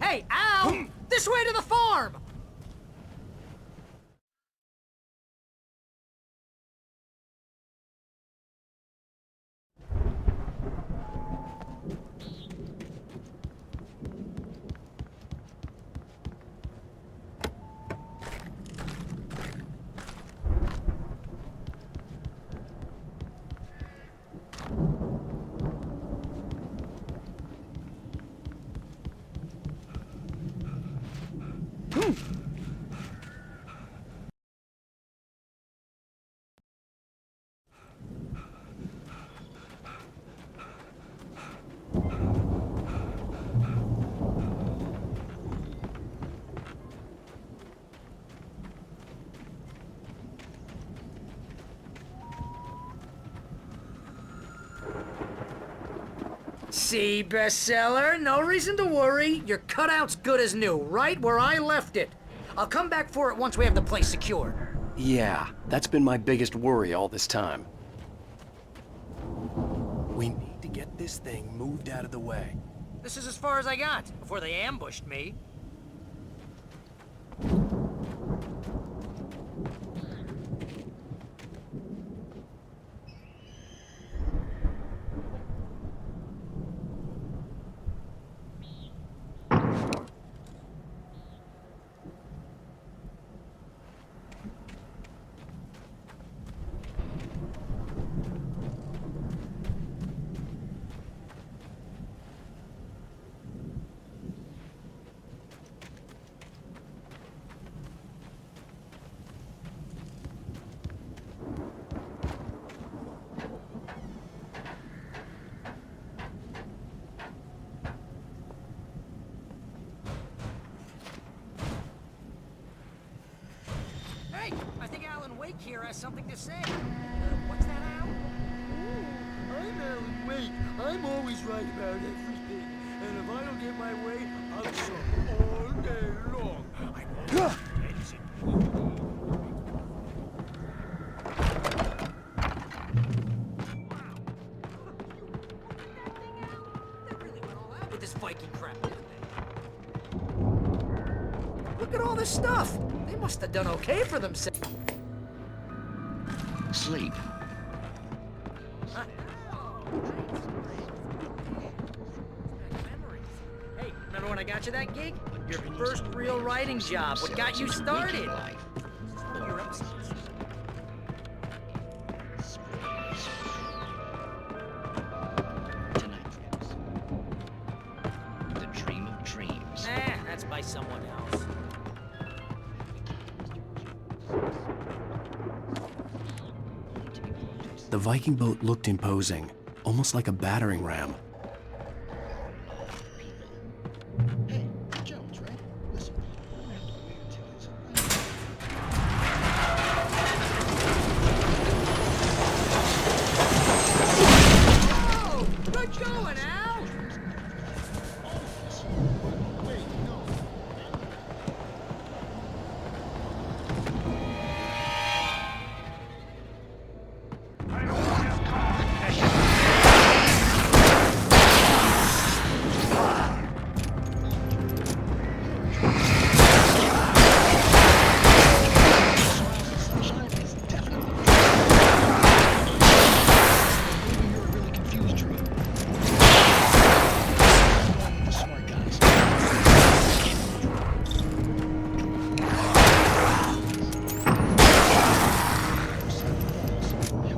[SPEAKER 7] Hey, Al! This way to the farm! See, bestseller? No reason to worry. Your cutout's good as new, right where I left it. I'll come back for it once we have the place secured.
[SPEAKER 1] Yeah, that's been my biggest worry all this time. We need to get this thing moved out of the way.
[SPEAKER 7] This is as far as I got before they ambushed me. Hey, I think Alan Wake here has something to say. What's that, Al?
[SPEAKER 12] Alan Wake. I'm always right about everything. And if I don't get my way, I'll suffer all day long.
[SPEAKER 7] With this Viking crap, didn't they? Look at all this stuff. They must have done okay for themselves.
[SPEAKER 15] Sleep.
[SPEAKER 7] Hey, remember when I got you that gig? Your first real writing job. What got you started? One of your episodes.
[SPEAKER 15] The Dream of Dreams.
[SPEAKER 7] That's by someone else.
[SPEAKER 1] The Viking boat looked imposing, almost like a battering ram.
[SPEAKER 10] Hey, Jones, right? Listen, we're gonna have to wait until it's...
[SPEAKER 7] Oh, good going, Al.
[SPEAKER 10] Wait, no.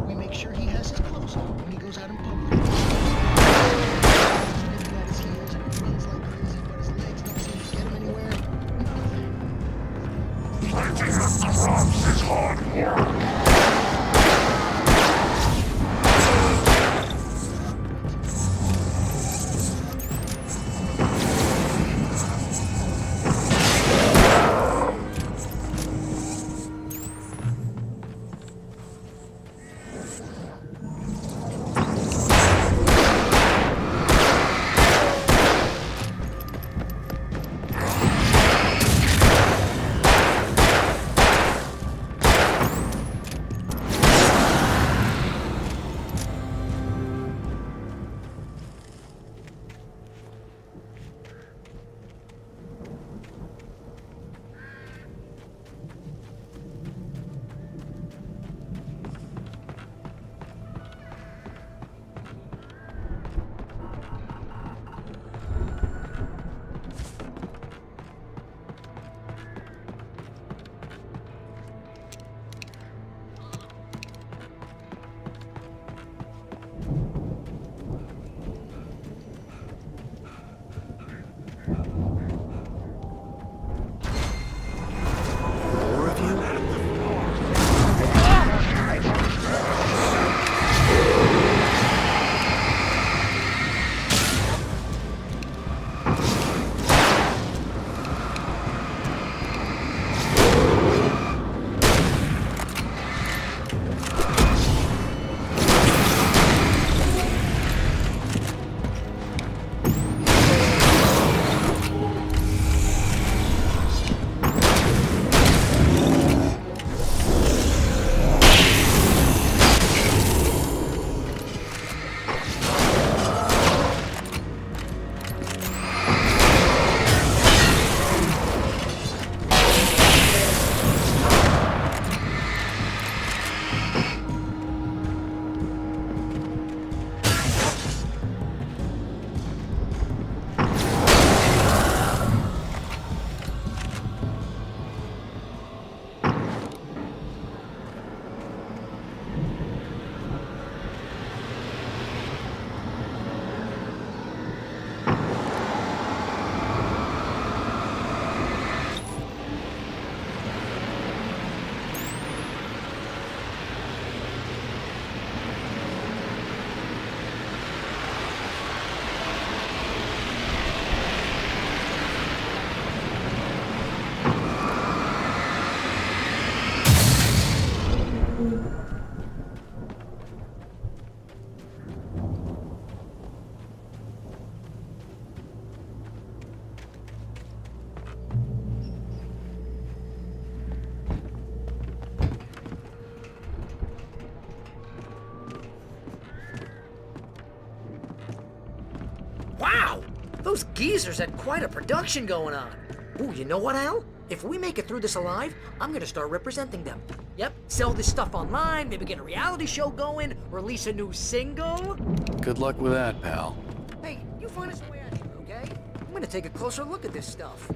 [SPEAKER 10] We make sure he has his clothes on when he goes out in public. Maybe at his heels and he runs like crazy, but his legs don't seem to get him anywhere.
[SPEAKER 12] Fighting the Thrums is hard work.
[SPEAKER 7] Those geezers had quite a production going on. Ooh, you know what, Al? If we make it through this alive, I'm gonna start representing them. Yep, sell this stuff online, maybe get a reality show going, release a new single.
[SPEAKER 1] Good luck with that, pal.
[SPEAKER 7] Hey, you find us a way out here, okay? I'm gonna take a closer look at this stuff.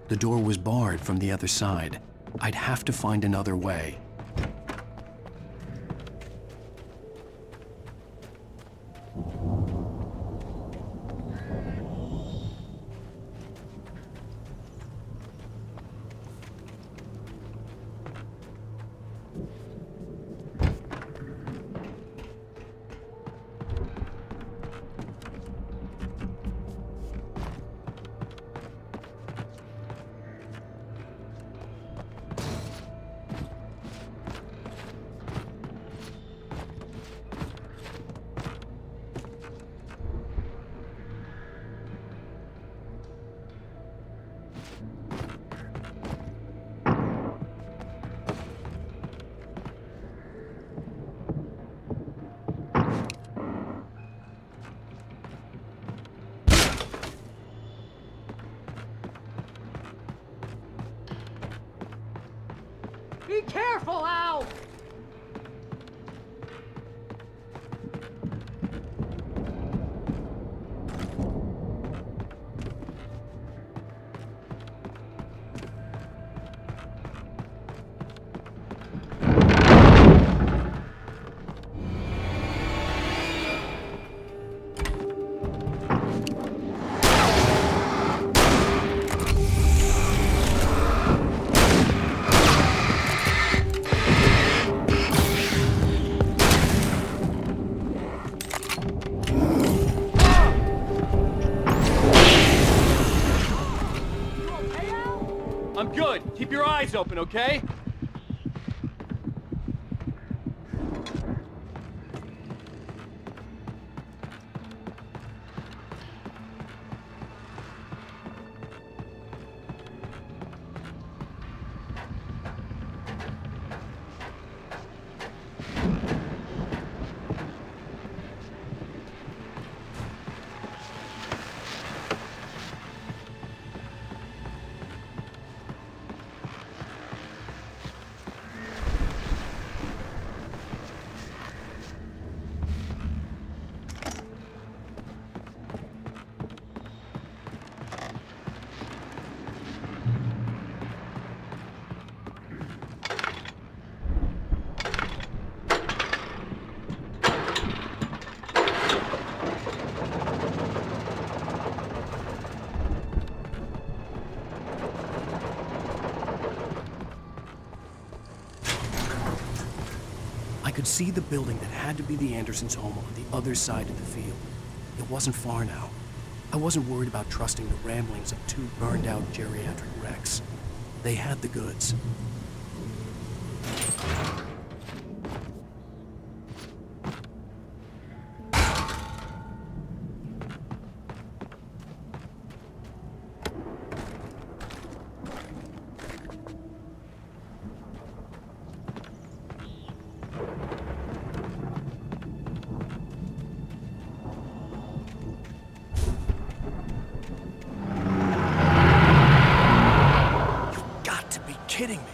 [SPEAKER 1] The door was barred from the other side. I'd have to find another way.
[SPEAKER 7] Be careful, Al!
[SPEAKER 11] I'm good. Keep your eyes open, okay?
[SPEAKER 1] I could see the building that had to be the Andersons' home on the other side of the field. It wasn't far now. I wasn't worried about trusting the ramblings of two burned-out geriatric wrecks. They had the goods. Kidding me.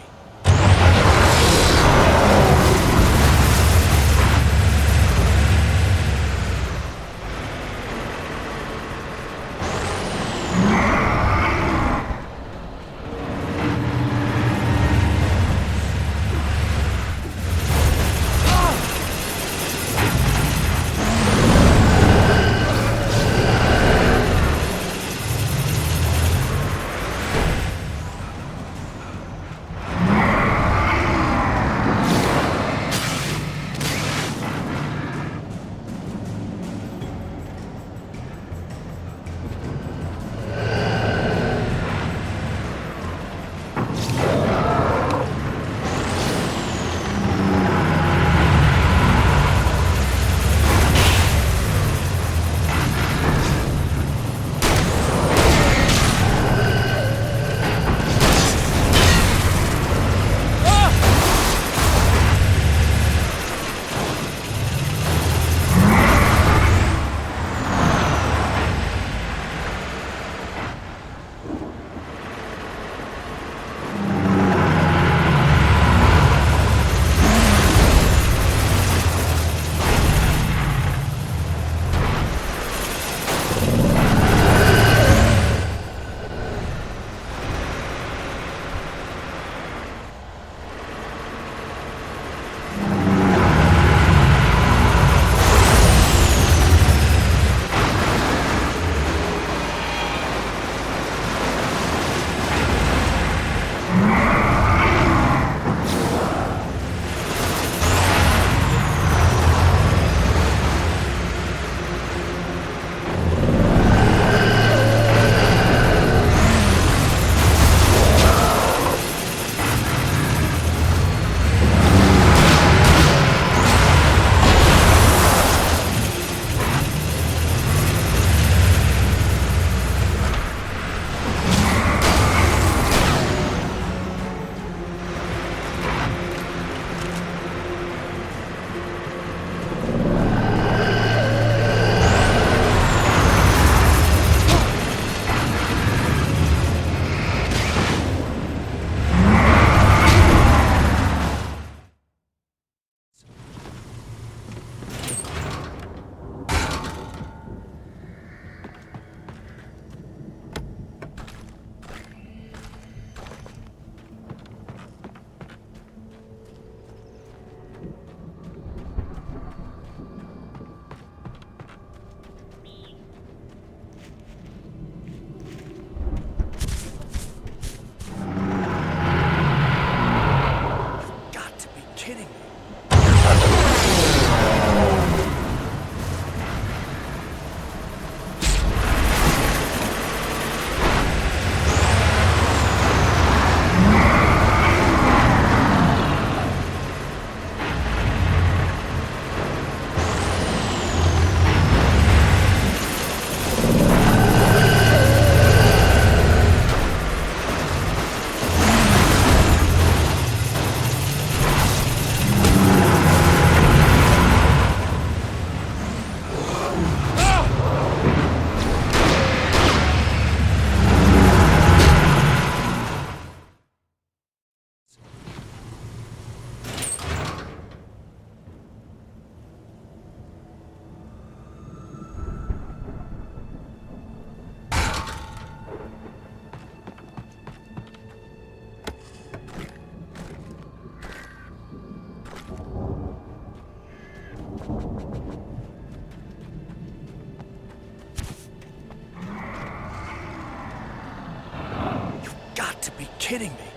[SPEAKER 11] to be kidding me.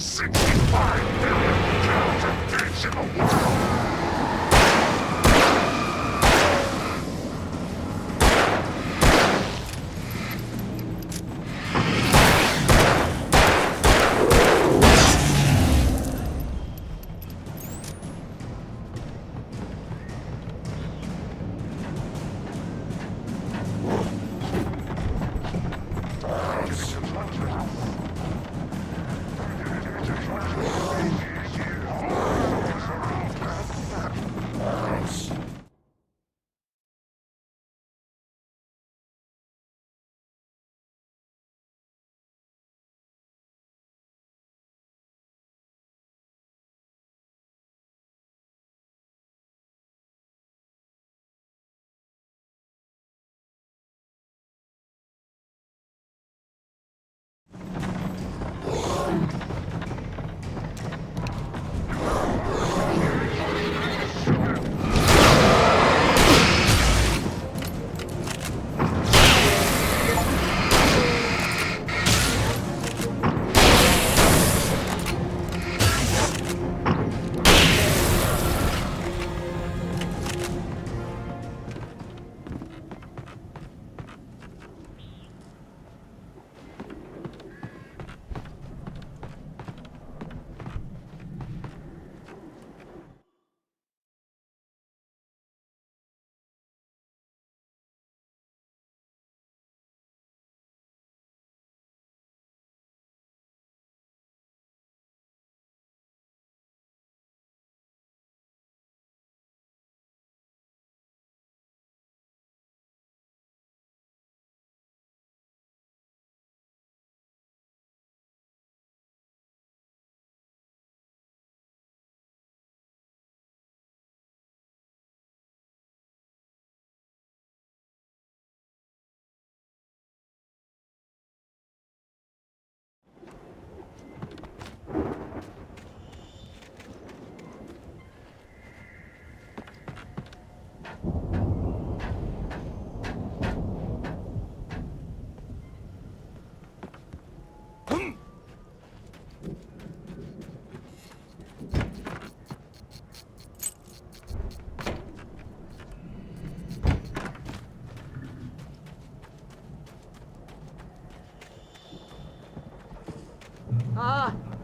[SPEAKER 12] 65 million talented kids in the world.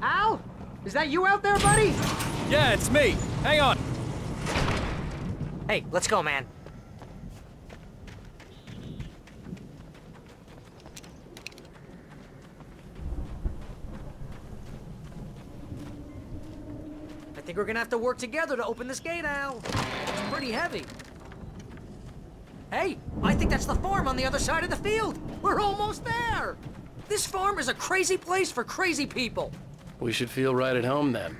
[SPEAKER 7] Al? Is that you out there, buddy?
[SPEAKER 11] Yeah, it's me. Hang on.
[SPEAKER 7] Hey, let's go, man. I think we're gonna have to work together to open this gate, Al. It's pretty heavy. Hey, I think that's the farm on the other side of the field. We're almost there. This farm is a crazy place for crazy people.
[SPEAKER 1] We should feel right at home then.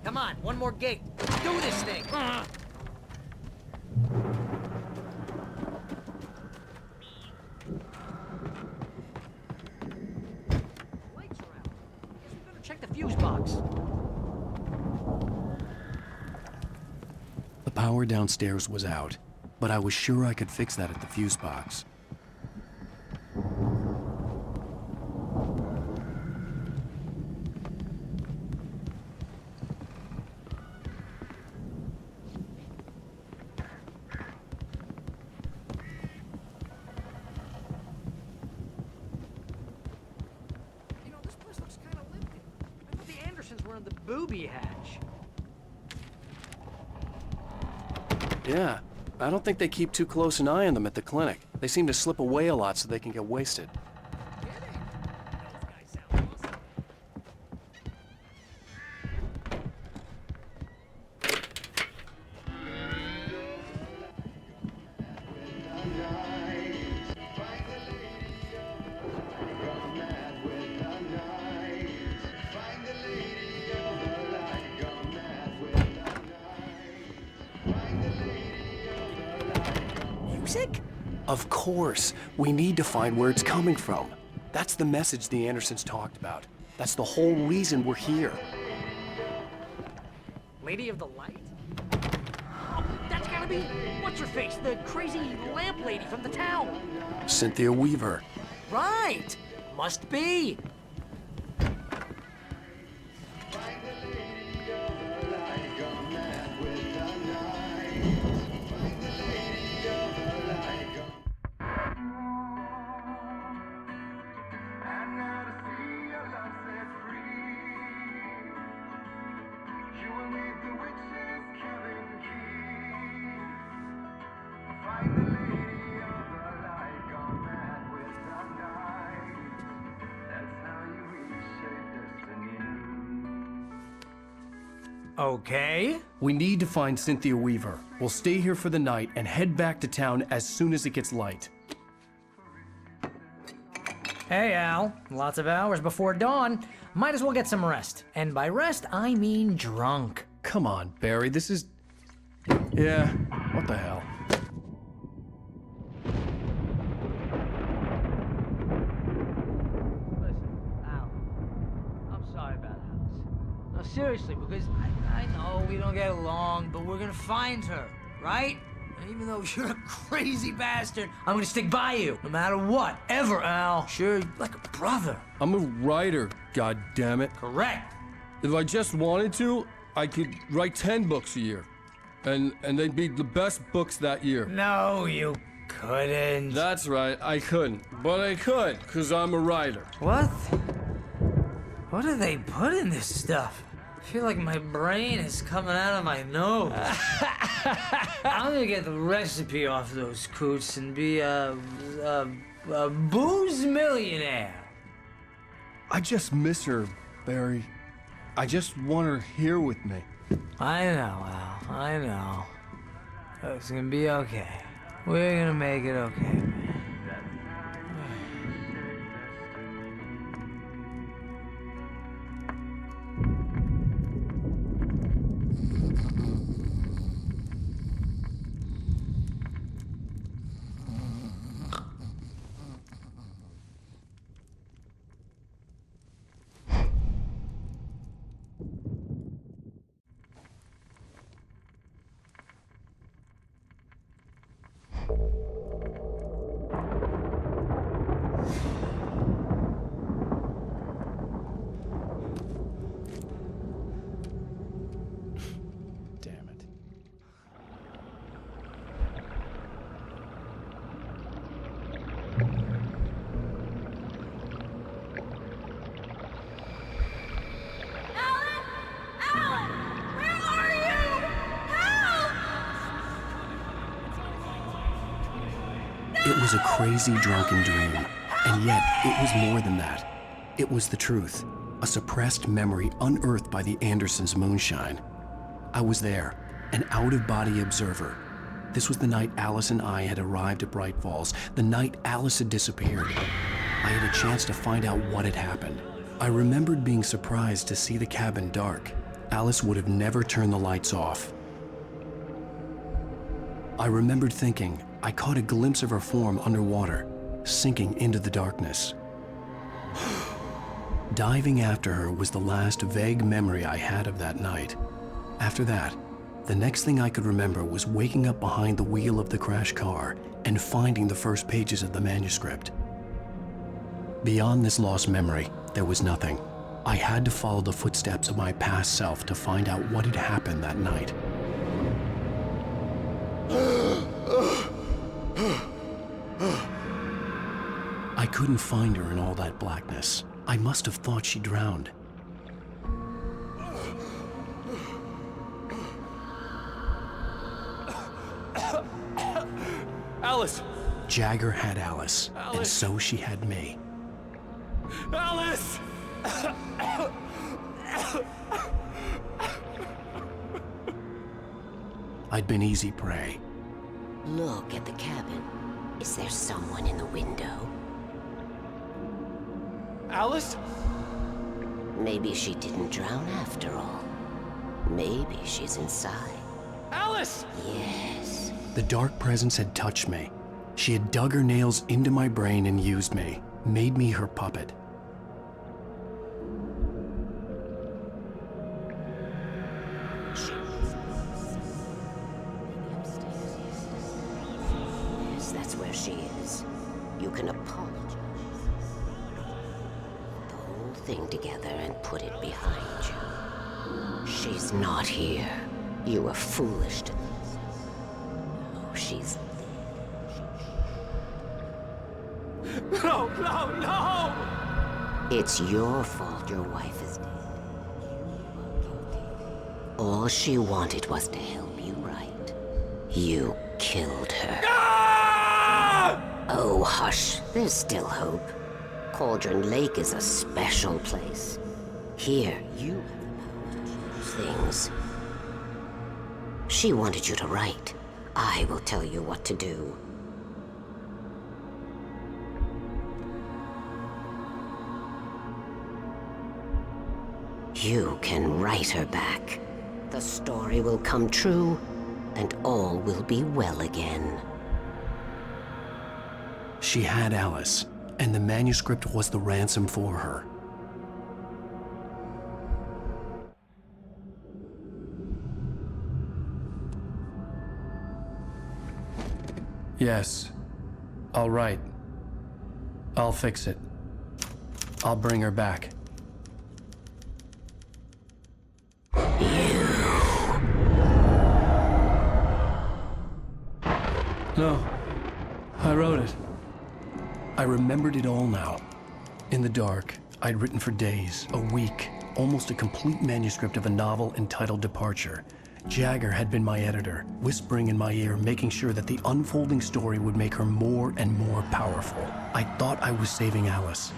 [SPEAKER 7] Come on, one more gate. Do this thing. Lights are out. Guess we better check the fuse box.
[SPEAKER 1] The power downstairs was out, but I was sure I could fix that at the fuse box.
[SPEAKER 7] You know, this place looks kind of empty. I thought the Andersons were in the booby hatch.
[SPEAKER 1] Yeah, I don't think they keep too close an eye on them at the clinic. They seem to slip away a lot so they can get wasted.
[SPEAKER 7] Music?
[SPEAKER 1] Of course. We need to find where it's coming from. That's the message the Andersons talked about. That's the whole reason we're here.
[SPEAKER 7] Lady of the Light? Abby? What's her face? The crazy lamp lady from the town.
[SPEAKER 1] Cynthia Weaver.
[SPEAKER 7] Right. Must be.
[SPEAKER 2] Okay.
[SPEAKER 1] We need to find Cynthia Weaver. We'll stay here for the night and head back to town as soon as it gets light.
[SPEAKER 2] Hey, Al. Lots of hours before dawn. Might as well get some rest. And by rest, I mean drunk.
[SPEAKER 1] Come on, Barry, this is... Yeah, what the hell?
[SPEAKER 16] Listen, Al, I'm sorry about Alice. No, seriously, because I know we don't get along, but we're gonna find her, right? And even though you're a crazy bastard,
[SPEAKER 2] I'm gonna stick by you, no matter what, ever, Al.
[SPEAKER 16] sure, like a brother.
[SPEAKER 17] I'm a writer, goddammit.
[SPEAKER 2] Correct.
[SPEAKER 17] If I just wanted to, I could write 10 books a year. And they'd be the best books that year.
[SPEAKER 2] No, you couldn't.
[SPEAKER 17] That's right, I couldn't. But I could, because I'm a writer.
[SPEAKER 16] What? What do they put in this stuff? I feel like my brain is coming out of my nose. I'm gonna get the recipe off those coots and be a booze millionaire.
[SPEAKER 17] I just miss her, Barry. I just want her here with me.
[SPEAKER 16] I know, Al. I know. It's gonna be okay. We're gonna make it okay, man.
[SPEAKER 1] Damn it. It was a crazy, drunken dream, and yet it was more than that. It was the truth, a suppressed memory unearthed by the Andersons' moonshine. I was there, an out-of-body observer. This was the night Alice and I had arrived at Bright Falls, the night Alice had disappeared. I had a chance to find out what had happened. I remembered being surprised to see the cabin dark. Alice would have never turned the lights off. I remembered thinking I caught a glimpse of her form underwater, sinking into the darkness. Diving after her was the last vague memory I had of that night. After that, the next thing I could remember was waking up behind the wheel of the crashed car and finding the first pages of the manuscript. Beyond this lost memory, there was nothing. I had to follow the footsteps of my past self to find out what had happened that night. I couldn't find her in all that blackness. I must have thought she drowned.
[SPEAKER 11] Alice!
[SPEAKER 1] Jagger had Alice, and so she had me.
[SPEAKER 11] Alice!
[SPEAKER 1] I'd been easy prey.
[SPEAKER 18] Look at the cabin. Is there someone in the window?
[SPEAKER 11] Alice?
[SPEAKER 18] Maybe she didn't drown after all. Maybe she's inside.
[SPEAKER 11] Alice!
[SPEAKER 18] Yes.
[SPEAKER 1] The dark presence had touched me. She had dug her nails into my brain and used me, made me her puppet.
[SPEAKER 18] she is, you can apologize. The whole thing together and put it behind you. She's not here. You were foolish to think so. No, she's dead.
[SPEAKER 12] No, no, no!
[SPEAKER 18] It's your fault your wife is dead. You are guilty. All she wanted was to help you right. You killed her.
[SPEAKER 12] Ah!
[SPEAKER 18] Oh, hush. There's still hope. Cauldron Lake is a special place. Here, you have the power to change things. She wanted you to write. I will tell you what to do. You can write her back. The story will come true, and all will be well again.
[SPEAKER 1] She had Alice, and the manuscript was the ransom for her. Yes. All right. I'll fix it. I'll bring her back. No. I wrote it. I remembered it all now. In the dark, I'd written for days, a week, almost a complete manuscript of a novel entitled Departure. Jagger had been my editor, whispering in my ear, making sure that the unfolding story would make her more and more powerful. I thought I was saving Alice.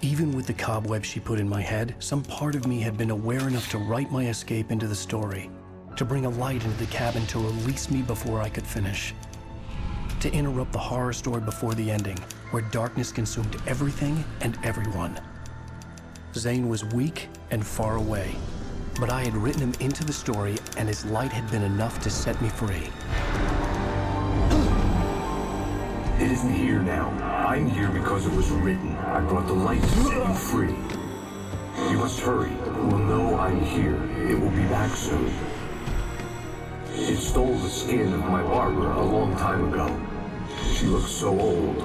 [SPEAKER 1] Even with the cobwebs she put in my head, some part of me had been aware enough to write my escape into the story, to bring a light into the cabin to release me before I could finish, to interrupt the horror story before the ending, where darkness consumed everything and everyone. Zane was weak and far away, but I had written him into the story, and his light had been enough to set me free.
[SPEAKER 14] It isn't here now. I'm here because it was written. I brought the light to set you free. You must hurry. It will know I'm here. It will be back soon. It stole the skin of my Barbara a long time ago. She looks so old.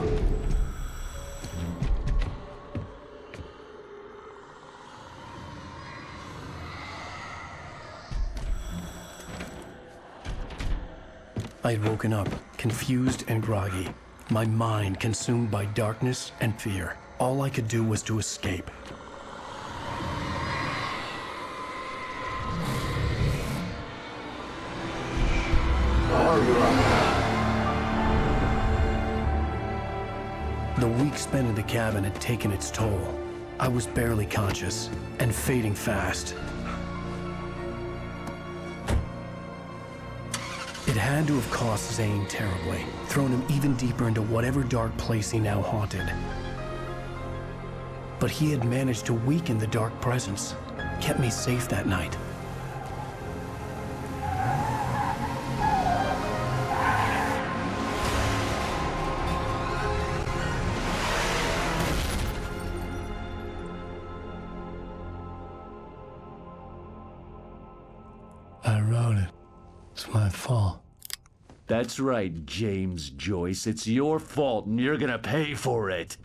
[SPEAKER 1] I had woken up, confused and groggy, my mind consumed by darkness and fear. All I could do was to escape. The week spent in the cabin had taken its toll. I was barely conscious and fading fast. It had to have cost Zane terribly, thrown him even deeper into whatever dark place he now haunted. But he had managed to weaken the dark presence, kept me safe that night. I wrote it. It's my fault.
[SPEAKER 13] That's right, James Joyce. It's your fault, and you're gonna pay for it.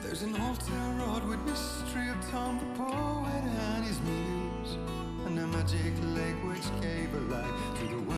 [SPEAKER 12] There's an altar wrought with mystery of Tom the poet and his muse, and a magic lake which gave a light to the world.